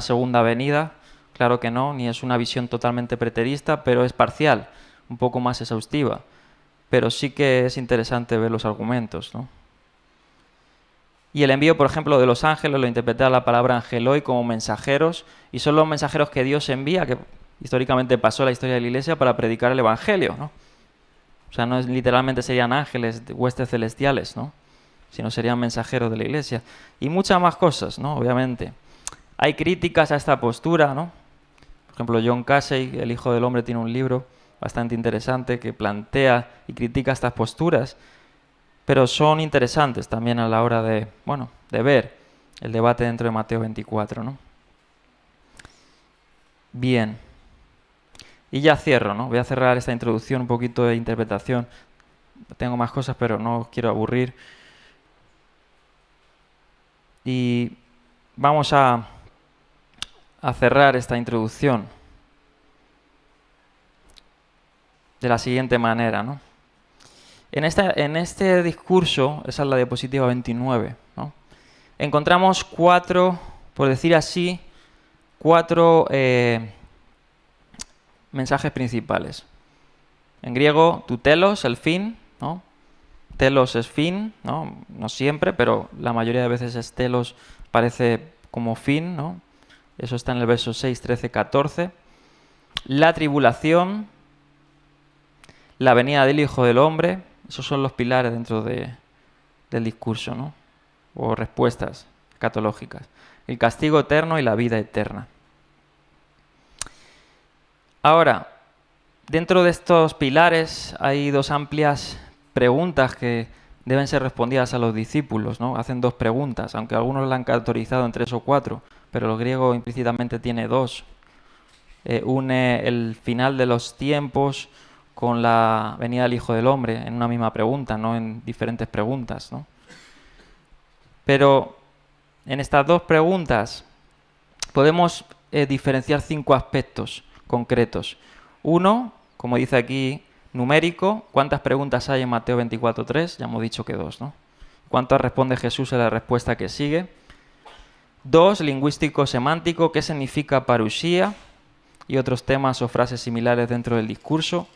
Speaker 1: segunda venida, claro que no, ni es una visión totalmente preterista, pero es parcial, un poco más exhaustiva. Pero sí que es interesante ver los argumentos, ¿no? Y el envío, por ejemplo, de los ángeles lo interpreta la palabra angeloi como mensajeros, y son los mensajeros que Dios envía, que históricamente pasó en la historia de la Iglesia, para predicar el Evangelio, ¿no? O sea, no es, literalmente serían ángeles, huestes celestiales, ¿no? Sino serían mensajeros de la Iglesia. Y muchas más cosas, ¿no? Obviamente. Hay críticas a esta postura, ¿no? Por ejemplo, John Casey, el Hijo del Hombre, tiene un libro bastante interesante que plantea y critica estas posturas, pero son interesantes también a la hora de, bueno, de ver el debate dentro de Mateo 24, ¿no? Bien. Y ya cierro, ¿no? Voy a cerrar esta introducción, un poquito de interpretación. Tengo más cosas, pero no os quiero aburrir. Y vamos a cerrar esta introducción de la siguiente manera, ¿no? En este discurso, esa es la diapositiva 29, ¿no? Encontramos cuatro, por decir así, cuatro mensajes principales. En griego, tu telos, el fin, ¿no? Telos es fin, ¿no? No siempre, pero la mayoría de veces es telos, parece como fin, ¿no? Eso está en el verso 6, 13, 14. La tribulación, la venida del Hijo del Hombre, esos son los pilares dentro del discurso, ¿no? O respuestas escatológicas. El castigo eterno y la vida eterna. Ahora, dentro de estos pilares hay dos amplias preguntas que deben ser respondidas a los discípulos, ¿no? Hacen dos preguntas, aunque algunos la han categorizado en 3 o 4, pero el griego implícitamente tiene 2. Une el final de los tiempos con la venida del Hijo del Hombre en una misma pregunta, no en diferentes preguntas, ¿no? Pero en estas dos preguntas podemos diferenciar 5 aspectos concretos. Uno, como dice aquí, numérico. ¿Cuántas preguntas hay en Mateo 24:3? Ya hemos dicho que 2, ¿no? ¿Cuántas responde Jesús en la respuesta que sigue? 2, lingüístico-semántico. ¿Qué significa parusía? Y otros temas o frases similares dentro del discurso.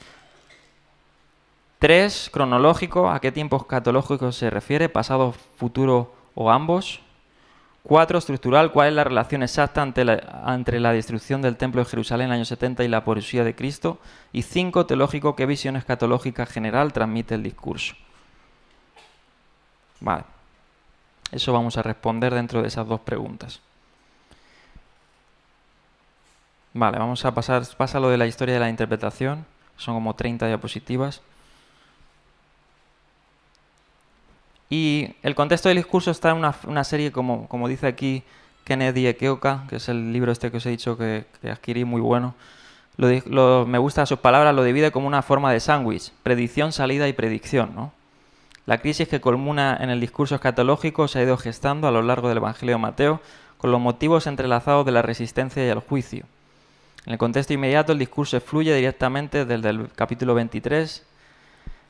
Speaker 1: 3, cronológico. ¿A qué tiempo escatológico se refiere? ¿Pasado, futuro o ambos? 4, estructural. ¿Cuál es la relación exacta entre la destrucción del templo de Jerusalén en el año 70 y la parusía de Cristo? Y 5, teológico. ¿Qué visión escatológica general transmite el discurso? Vale. Eso vamos a responder dentro de esas dos preguntas. Vale, vamos a pasa lo de la historia de la interpretación. Son como 30 diapositivas. Y el contexto del discurso está en una serie, como dice aquí Kennedy Ekeoka, que es el libro este que os he dicho que adquirí, muy bueno. Me gustan sus palabras, lo divide como una forma de sándwich: predicción, salida y predicción, ¿no? La crisis que culmina en el discurso escatológico se ha ido gestando a lo largo del Evangelio de Mateo, con los motivos entrelazados de la resistencia y el juicio. En el contexto inmediato, el discurso fluye directamente desde el capítulo 23,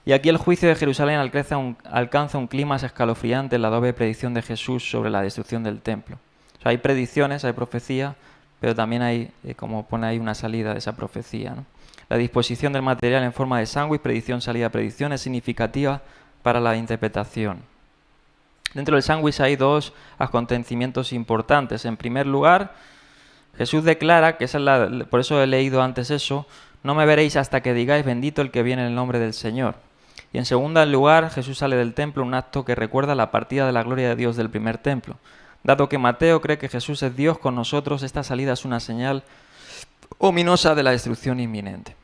Speaker 1: y aquí el juicio de Jerusalén alcanza un clímax escalofriante en la doble predicción de Jesús sobre la destrucción del templo. O sea, hay predicciones, hay profecía, pero también hay, como pone ahí, una salida de esa profecía, ¿no? La disposición del material en forma de sándwich, predicción, salida, predicción, es significativa para la interpretación. Dentro del sándwich hay dos acontecimientos importantes. En primer lugar, Jesús declara, por eso he leído antes eso: no me veréis hasta que digáis bendito el que viene en el nombre del Señor. Y en segundo lugar, Jesús sale del templo, un acto que recuerda la partida de la gloria de Dios del primer templo. Dado que Mateo cree que Jesús es Dios con nosotros, esta salida es una señal ominosa de la destrucción inminente.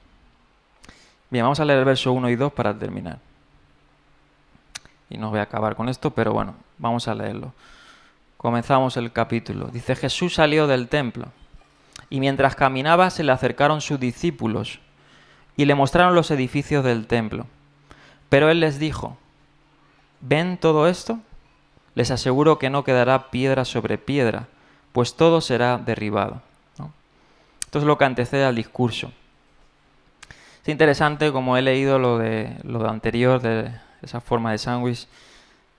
Speaker 1: Bien, vamos a leer el verso 1 y 2 para terminar. Y no voy a acabar con esto, pero bueno, vamos a leerlo. Comenzamos el capítulo. Dice: Jesús salió del templo, y mientras caminaba se le acercaron sus discípulos y le mostraron los edificios del templo. Pero él les dijo: ¿ven todo esto? Les aseguro que no quedará piedra sobre piedra, pues todo será derribado, ¿no? Esto es lo que antecede al discurso. Es interesante, como he leído lo anterior de esa forma de sándwich,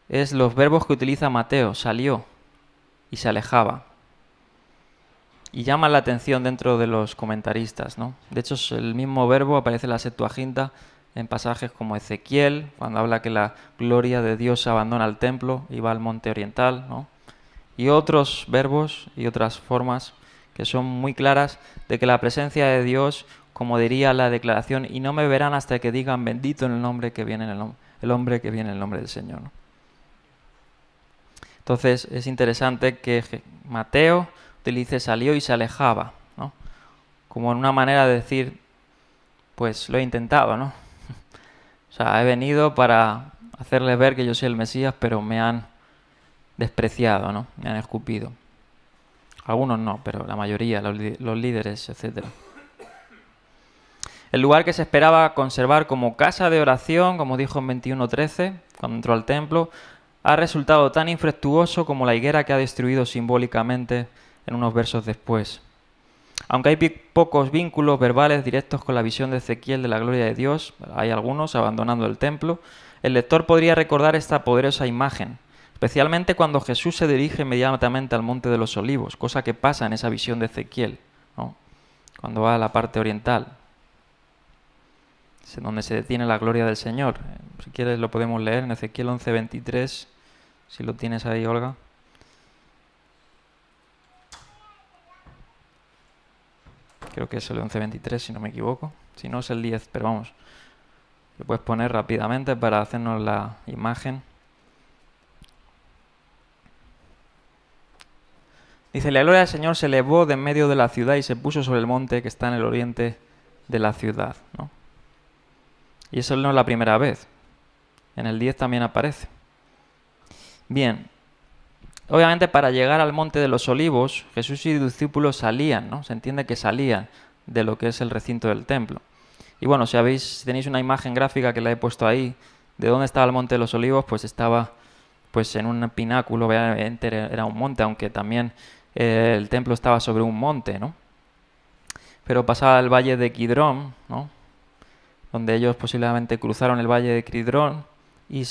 Speaker 1: es los verbos que utiliza Mateo: salió y se alejaba. Y llama la atención dentro de los comentaristas, ¿no? De hecho, el mismo verbo aparece en la Septuaginta en pasajes como Ezequiel, cuando habla que la gloria de Dios abandona el templo y va al monte oriental, ¿no? Y otros verbos y otras formas que son muy claras de que la presencia de Dios, como diría la declaración: y no me verán hasta que digan bendito en el nombre que viene el hombre que viene en el nombre del Señor, ¿no? Entonces es interesante que Mateo utilice salió y se alejaba, ¿no? Como en una manera de decir, pues lo he intentado, ¿no? O sea, he venido para hacerles ver que yo soy el Mesías, pero me han despreciado, ¿no? Me han escupido. Algunos no, pero la mayoría, los líderes, etcétera. El lugar que se esperaba conservar como casa de oración, como dijo en 21:13, cuando entró al templo, ha resultado tan infructuoso como la higuera que ha destruido simbólicamente en unos versos después. Aunque hay pocos vínculos verbales directos con la visión de Ezequiel de la gloria de Dios, hay algunos abandonando el templo, el lector podría recordar esta poderosa imagen, especialmente cuando Jesús se dirige inmediatamente al Monte de los Olivos, cosa que pasa en esa visión de Ezequiel, ¿no? Cuando va a la parte oriental, donde se detiene la gloria del Señor. Si quieres lo podemos leer en Ezequiel 11:23, si lo tienes ahí, Olga. Creo que es el 11:23, si no me equivoco. Si no, es el 10, pero vamos. Lo puedes poner rápidamente para hacernos la imagen. Dice, la gloria del Señor se elevó de en medio de la ciudad y se puso sobre el monte que está en el oriente de la ciudad, ¿no? Y eso no es la primera vez. En el 10 también aparece. Bien. Obviamente para llegar al Monte de los Olivos, Jesús y sus discípulos salían, ¿no? Se entiende que salían de lo que es el recinto del templo. Y bueno, si tenéis una imagen gráfica que la he puesto ahí, de dónde estaba el Monte de los Olivos, pues estaba pues en un pináculo, obviamente era un monte, aunque también el templo estaba sobre un monte, ¿no? Pero pasaba el valle de Kidrón, ¿no? Donde ellos posiblemente cruzaron el valle de Kidrón y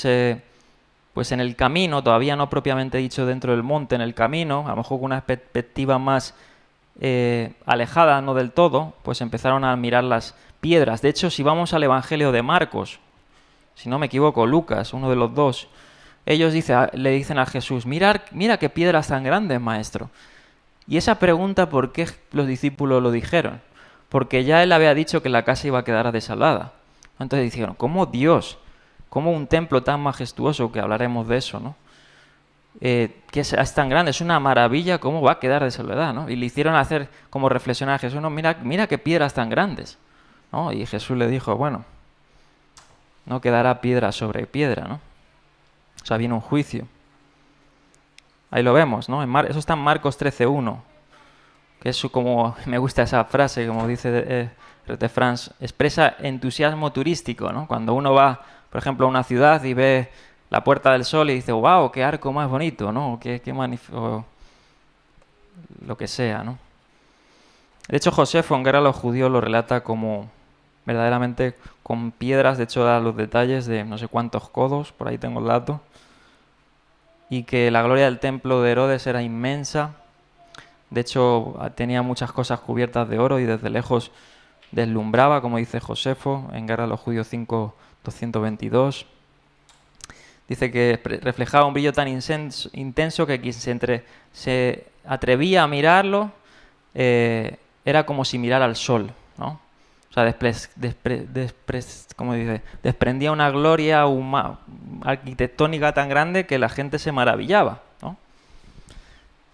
Speaker 1: pues en el camino, todavía no propiamente dicho dentro del monte, en el camino, a lo mejor con una perspectiva más alejada, no del todo, pues empezaron a mirar las piedras. De hecho, si vamos al Evangelio de Marcos, si no me equivoco, Lucas, uno de los dos, ellos le dicen a Jesús, mira qué piedras tan grandes, maestro. Y esa pregunta, ¿por qué los discípulos lo dijeron? Porque ya él había dicho que la casa iba a quedar desolada. Entonces dijeron, ¿cómo Dios? ¿Cómo un templo tan majestuoso, que hablaremos de eso, ¿no? Que es tan grande, es una maravilla, ¿cómo va a quedar desolada, ¿no? Y le hicieron hacer como reflexionar a Jesús, no, mira qué piedras tan grandes, ¿no? Y Jesús le dijo, bueno, no quedará piedra sobre piedra, ¿no? O sea, viene un juicio. Ahí lo vemos, ¿no? Eso está en Marcos 13:1, que es como, me gusta esa frase, como dice Rete France, expresa entusiasmo turístico, ¿no? Cuando uno va, por ejemplo, a una ciudad y ve la Puerta del Sol y dice, wow, qué arco más bonito, ¿no? Qué magnífico, lo que sea, ¿no? De hecho, Josefo en Guerra a los Judíos lo relata como verdaderamente con piedras, de hecho da los detalles de no sé cuántos codos, por ahí tengo el dato, y que la gloria del templo de Herodes era inmensa. De hecho, tenía muchas cosas cubiertas de oro y desde lejos deslumbraba, como dice Josefo en Guerra a los Judíos 5:222. Dice que reflejaba un brillo tan intenso que quien se atrevía a mirarlo era como si mirara al sol, ¿no? O sea, como dice, desprendía una gloria arquitectónica tan grande que la gente se maravillaba, ¿no?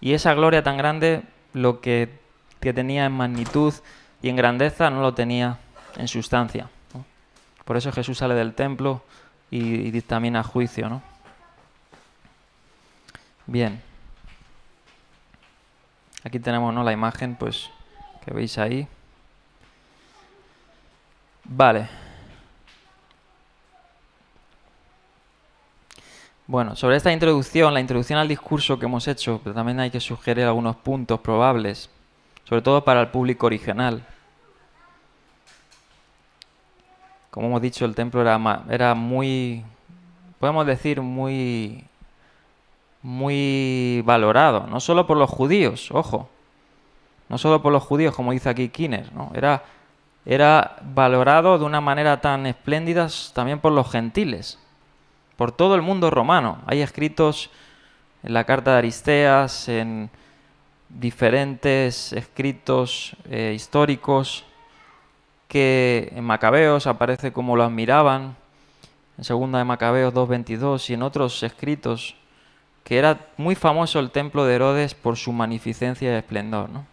Speaker 1: Y esa gloria tan grande, lo que tenía en magnitud y en grandeza, no lo tenía en sustancia, ¿no? Por eso Jesús sale del templo y dictamina juicio, ¿no? Bien. Aquí tenemos, ¿no?, la imagen, pues, que veis ahí. Vale. Bueno, sobre esta introducción, la introducción al discurso que hemos hecho, pero también hay que sugerir algunos puntos probables, sobre todo para el público original. Como hemos dicho, el templo era muy, podemos decir, muy valorado, no solo por los judíos, ojo, no solo por los judíos, como dice aquí Kiner, ¿no? Era valorado de una manera tan espléndida también por los gentiles, por todo el mundo romano. Hay escritos en la carta de Aristeas, en diferentes escritos históricos, que en Macabeos aparece como lo admiraban, en segunda de Macabeos 2:22 y en otros escritos que era muy famoso el templo de Herodes por su magnificencia y esplendor, ¿no?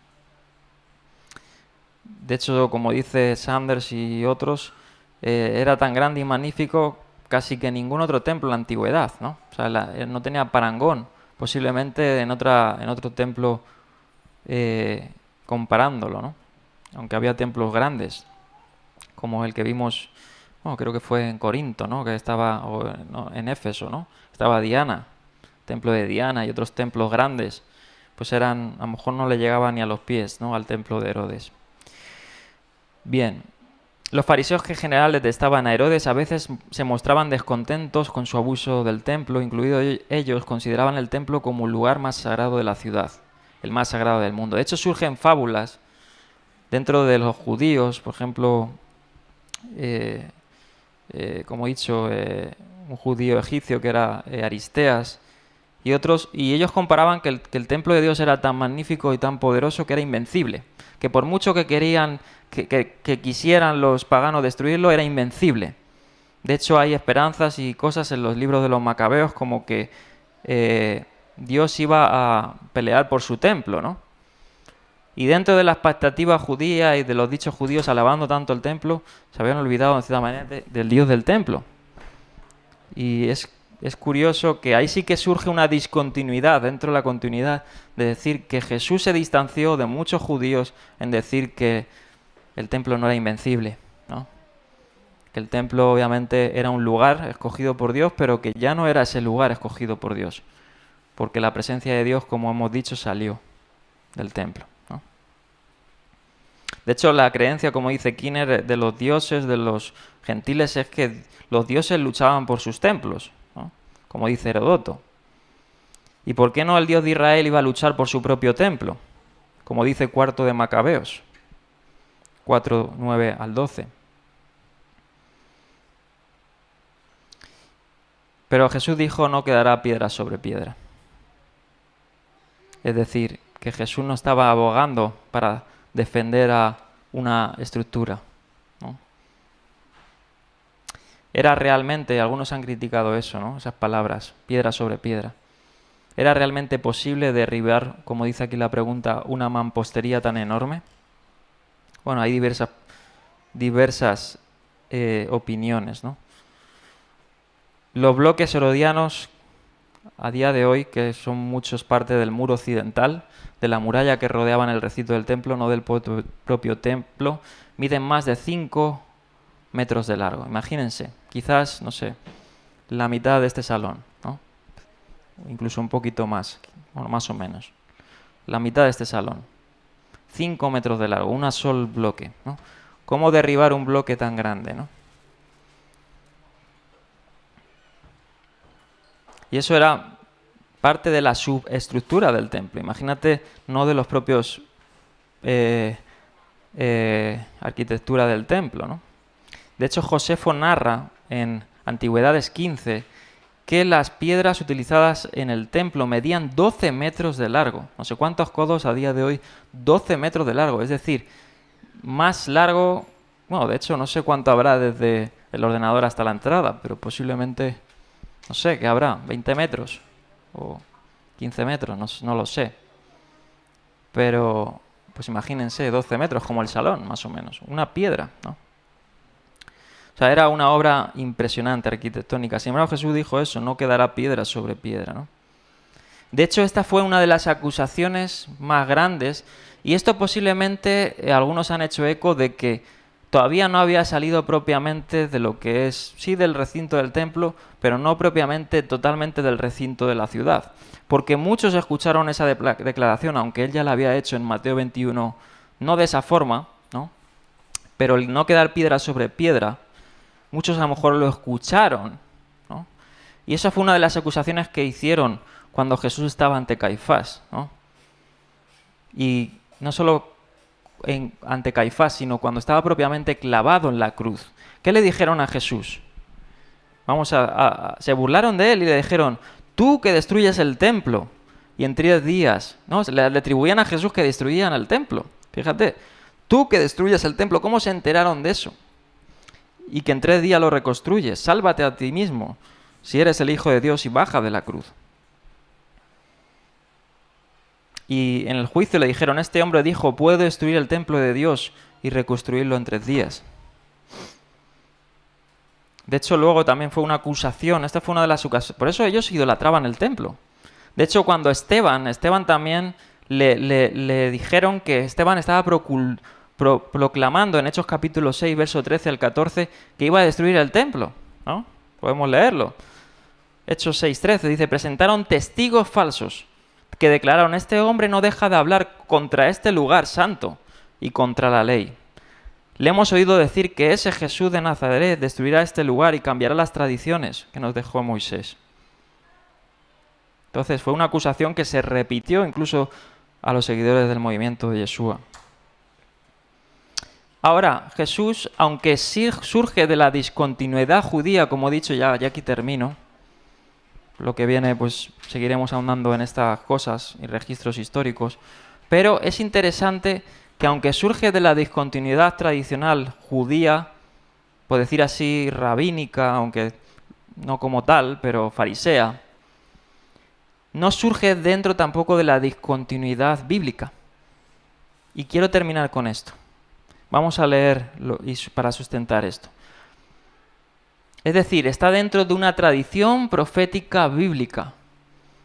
Speaker 1: De hecho, como dice Sanders y otros, era tan grande y magnífico casi que ningún otro templo en la antigüedad, ¿no? O sea, no tenía parangón, posiblemente en otro templo comparándolo, ¿no? Aunque había templos grandes, como el que vimos, bueno, creo que fue en Corinto, ¿no? Que estaba, o no, en Éfeso, ¿no? Estaba Diana, templo de Diana y otros templos grandes, pues eran, a lo mejor no le llegaban ni a los pies, ¿no? Al templo de Herodes. Bien, los fariseos que en general detestaban a Herodes a veces se mostraban descontentos con su abuso del templo, incluidos ellos consideraban el templo como el lugar más sagrado de la ciudad, el más sagrado del mundo. De hecho, surgen fábulas dentro de los judíos, por ejemplo, como he dicho, un judío egipcio que era Aristeas, y otros, y ellos comparaban que el templo de Dios era tan magnífico y tan poderoso que era invencible, que por mucho que querían, que quisieran los paganos destruirlo, era invencible. De hecho, hay esperanzas y cosas en los libros de los macabeos como que Dios iba a pelear por su templo, ¿no? Y dentro de la expectativa judía y de los dichos judíos alabando tanto el templo, se habían olvidado en cierta manera del Dios del templo. Y es curioso que ahí sí que surge una discontinuidad dentro de la continuidad de decir que Jesús se distanció de muchos judíos en decir que el templo no era invencible, ¿no? Que el templo obviamente era un lugar escogido por Dios, pero que ya no era ese lugar escogido por Dios, porque la presencia de Dios, como hemos dicho, salió del templo, ¿no? De hecho, la creencia, como dice Kinner, de los dioses, de los gentiles, es que los dioses luchaban por sus templos, ¿no? Como dice Herodoto. ¿Y por qué no el Dios de Israel iba a luchar por su propio templo? Como dice Cuarto de Macabeos, 4, 9 al 12. Pero Jesús dijo, no quedará piedra sobre piedra. Es decir, que Jesús no estaba abogando para defender a una estructura, ¿no? Era realmente, algunos han criticado eso, ¿no? Esas palabras, piedra sobre piedra. ¿Era realmente posible derribar, como dice aquí la pregunta, una mampostería tan enorme? Bueno, hay diversas opiniones, ¿no? Los bloques herodianos, a día de hoy, que son muchos parte del muro occidental, de la muralla que rodeaban el recinto del templo, no del propio templo, miden más de 5 metros de largo. Imagínense, quizás, no sé, la mitad de este salón, ¿no? Incluso un poquito más, bueno, más o menos. La mitad de este salón. 5 metros de largo, un solo bloque, ¿no? ¿Cómo derribar un bloque tan grande, ¿no? Y eso era parte de la subestructura del templo. Imagínate, no de los propios arquitectura del templo, ¿no? De hecho, Josefo narra en Antigüedades 15 que las piedras utilizadas en el templo medían 12 metros de largo. No sé cuántos codos a día de hoy, 12 metros de largo. Es decir, más largo, bueno, de hecho no sé cuánto habrá desde el ordenador hasta la entrada, pero posiblemente, no sé, ¿qué habrá? ¿20 metros? ¿O 15 metros? No lo sé. Pero, pues imagínense, 12 metros, como el salón, más o menos. Una piedra, ¿no? O sea, era una obra impresionante arquitectónica. Sin embargo, Jesús dijo eso, no quedará piedra sobre piedra, ¿no? De hecho, esta fue una de las acusaciones más grandes, y esto posiblemente algunos han hecho eco de que todavía no había salido propiamente de lo que es, sí, del recinto del templo, pero no propiamente totalmente del recinto de la ciudad. Porque muchos escucharon esa declaración, aunque él ya la había hecho en Mateo 21, no de esa forma, ¿no? Pero el no quedar piedra sobre piedra, muchos a lo mejor lo escucharon, ¿no? Y esa fue una de las acusaciones que hicieron cuando Jesús estaba ante Caifás, ¿no? Y no solo ante Caifás, sino cuando estaba propiamente clavado en la cruz. ¿Qué le dijeron a Jesús? Se burlaron de él y le dijeron, tú que destruyes el templo y en 3 días, ¿no? Le atribuían a Jesús que destruían el templo. Fíjate, tú que destruyes el templo, ¿cómo se enteraron de eso? Y que en 3 días lo reconstruyes, sálvate a ti mismo, si eres el Hijo de Dios y baja de la cruz. Y en el juicio le dijeron, este hombre dijo, puedo destruir el templo de Dios y reconstruirlo en 3 días. De hecho, luego también fue una acusación. Esta fue una de las ocasiones. Por eso ellos idolatraban el templo. De hecho, cuando Esteban también le dijeron que Esteban estaba proclamando en Hechos capítulo 6, verso 13 al 14, que iba a destruir el templo, ¿no? Podemos leerlo. Hechos 6, 13 dice, presentaron testigos falsos que declararon, este hombre no deja de hablar contra este lugar santo y contra la ley. Le hemos oído decir que ese Jesús de Nazaret destruirá este lugar y cambiará las tradiciones que nos dejó Moisés. Entonces fue una acusación que se repitió incluso a los seguidores del movimiento de Yeshua. Ahora, Jesús, aunque sí surge de la discontinuidad judía, como he dicho, ya aquí termino, lo que viene pues seguiremos ahondando en estas cosas y registros históricos, pero es interesante que aunque surge de la discontinuidad tradicional judía, por decir así, rabínica, aunque no como tal, pero farisea, no surge dentro tampoco de la discontinuidad bíblica. Y quiero terminar con esto. Vamos a leer para sustentar esto. Es decir, está dentro de una tradición profética bíblica.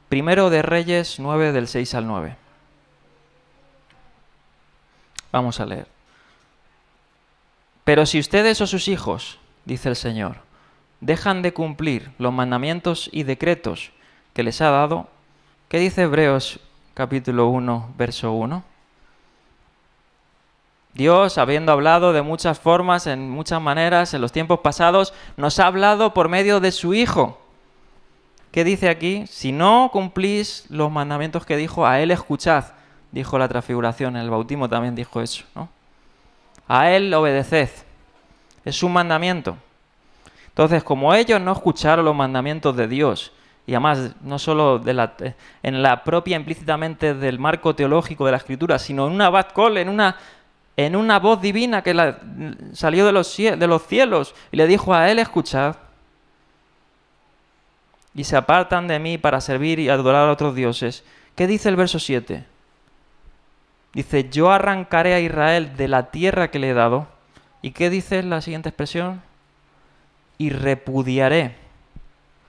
Speaker 1: Primero de Reyes 9, del 6 al 9. Vamos a leer. Pero si ustedes o sus hijos, dice el Señor, dejan de cumplir los mandamientos y decretos que les ha dado, ¿qué dice Hebreos capítulo 1, verso 1? Dios, habiendo hablado de muchas formas, en muchas maneras, en los tiempos pasados, nos ha hablado por medio de su Hijo. ¿Qué dice aquí? Si no cumplís los mandamientos que dijo, a Él escuchad, dijo la transfiguración, en el bautismo también dijo eso, ¿no? A Él obedeced. Es un mandamiento. Entonces, como ellos no escucharon los mandamientos de Dios, y además no solo en la propia implícitamente del marco teológico de la Escritura, sino en una bat call, en una voz divina que salió de los cielos y le dijo a Él, escuchad, y se apartan de mí para servir y adorar a otros dioses. ¿Qué dice el verso 7? Dice, yo arrancaré a Israel de la tierra que le he dado. ¿Y qué dice la siguiente expresión? Y repudiaré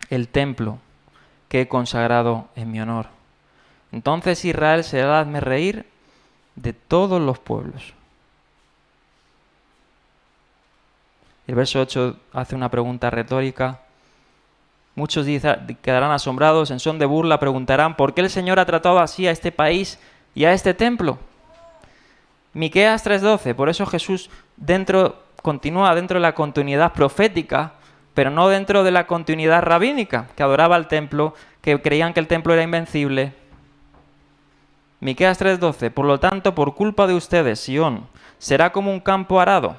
Speaker 1: el templo que he consagrado en mi honor. Entonces Israel será hazme reír de todos los pueblos. El verso 8 hace una pregunta retórica. Muchos quedarán asombrados, en son de burla preguntarán, ¿por qué el Señor ha tratado así a este país y a este templo? Miqueas 3:12, por eso Jesús continúa dentro de la continuidad profética, pero no dentro de la continuidad rabínica, que adoraba el templo, que creían que el templo era invencible. Miqueas 3:12, por lo tanto, por culpa de ustedes, Sión será como un campo arado,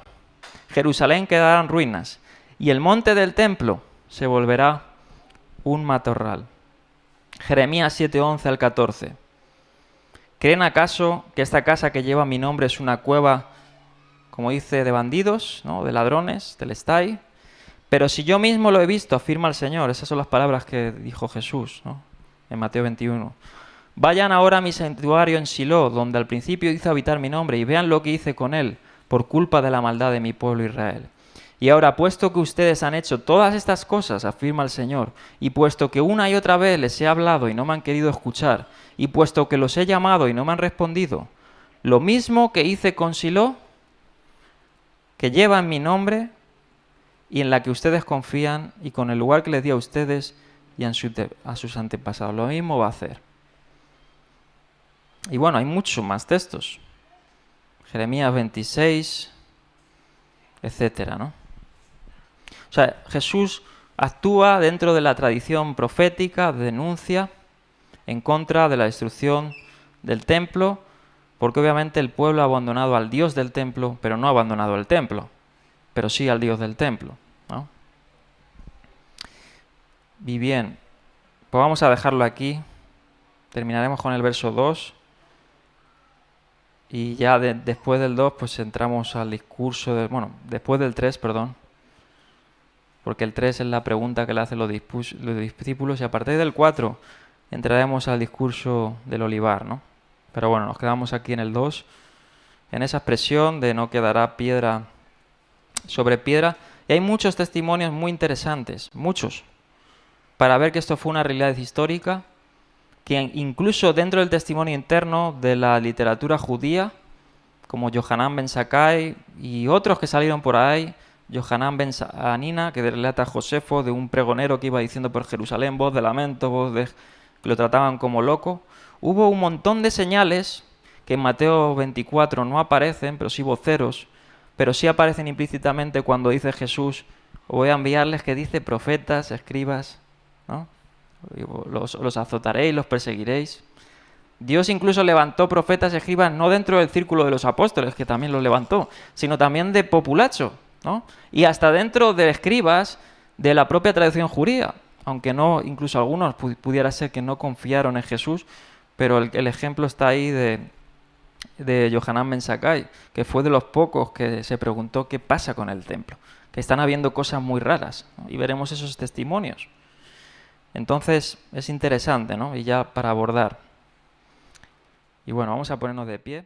Speaker 1: Jerusalén quedará en ruinas, y el monte del templo se volverá un matorral. Jeremías 7:11 al 14. ¿Creen acaso que esta casa que lleva mi nombre es una cueva, como dice, de bandidos, ¿no? De ladrones, del estai? Pero si yo mismo lo he visto, afirma el Señor. Esas son las palabras que dijo Jesús, ¿no? En Mateo 21. Vayan ahora a mi santuario en Silo, donde al principio hizo habitar mi nombre, y vean lo que hice con él, por culpa de la maldad de mi pueblo Israel. Y ahora, puesto que ustedes han hecho todas estas cosas, afirma el Señor, y puesto que una y otra vez les he hablado y no me han querido escuchar, y puesto que los he llamado y no me han respondido, lo mismo que hice con Silo, que llevan mi nombre y en la que ustedes confían, y con el lugar que les di a ustedes y a sus antepasados, lo mismo va a hacer. Y bueno, hay muchos más textos. Jeremías 26, etcétera, ¿no? O sea, Jesús actúa dentro de la tradición profética, denuncia en contra de la destrucción del templo, porque obviamente el pueblo ha abandonado al Dios del templo, pero no ha abandonado el templo, pero sí al Dios del templo, ¿no? Y bien, pues vamos a dejarlo aquí. Terminaremos con el verso 2. Y ya después del 2, pues entramos al discurso después del 3, perdón. Porque el 3 es la pregunta que le hacen los discípulos, y a partir del 4 entraremos al discurso del olivar, ¿no? Pero bueno, nos quedamos aquí en el 2, en esa expresión de no quedará piedra sobre piedra. Y hay muchos testimonios muy interesantes, muchos, para ver que esto fue una realidad histórica, que incluso dentro del testimonio interno de la literatura judía, como Yohanan ben Zakkai y otros que salieron por ahí, Yohanan ben Anina, que relata a Josefo de un pregonero que iba diciendo por Jerusalén, voz de lamento, voz de... que lo trataban como loco. Hubo un montón de señales que en Mateo 24 no aparecen, pero sí voceros, pero sí aparecen implícitamente cuando dice Jesús, os voy a enviarles, que dice profetas, escribas, ¿no? Los azotaréis, los perseguiréis. Dios incluso levantó profetas y escribas no dentro del círculo de los apóstoles, que también los levantó, sino también de populacho, ¿no? Y hasta dentro de escribas de la propia tradición judía, aunque no, incluso algunos pudiera ser que no confiaron en Jesús, pero el ejemplo está ahí de Yohanan ben Zakkai, que fue de los pocos que se preguntó qué pasa con el templo, que están habiendo cosas muy raras, ¿no? Y veremos esos testimonios. Entonces es interesante, ¿no? Y ya para abordar. Y bueno, vamos a ponernos de pie.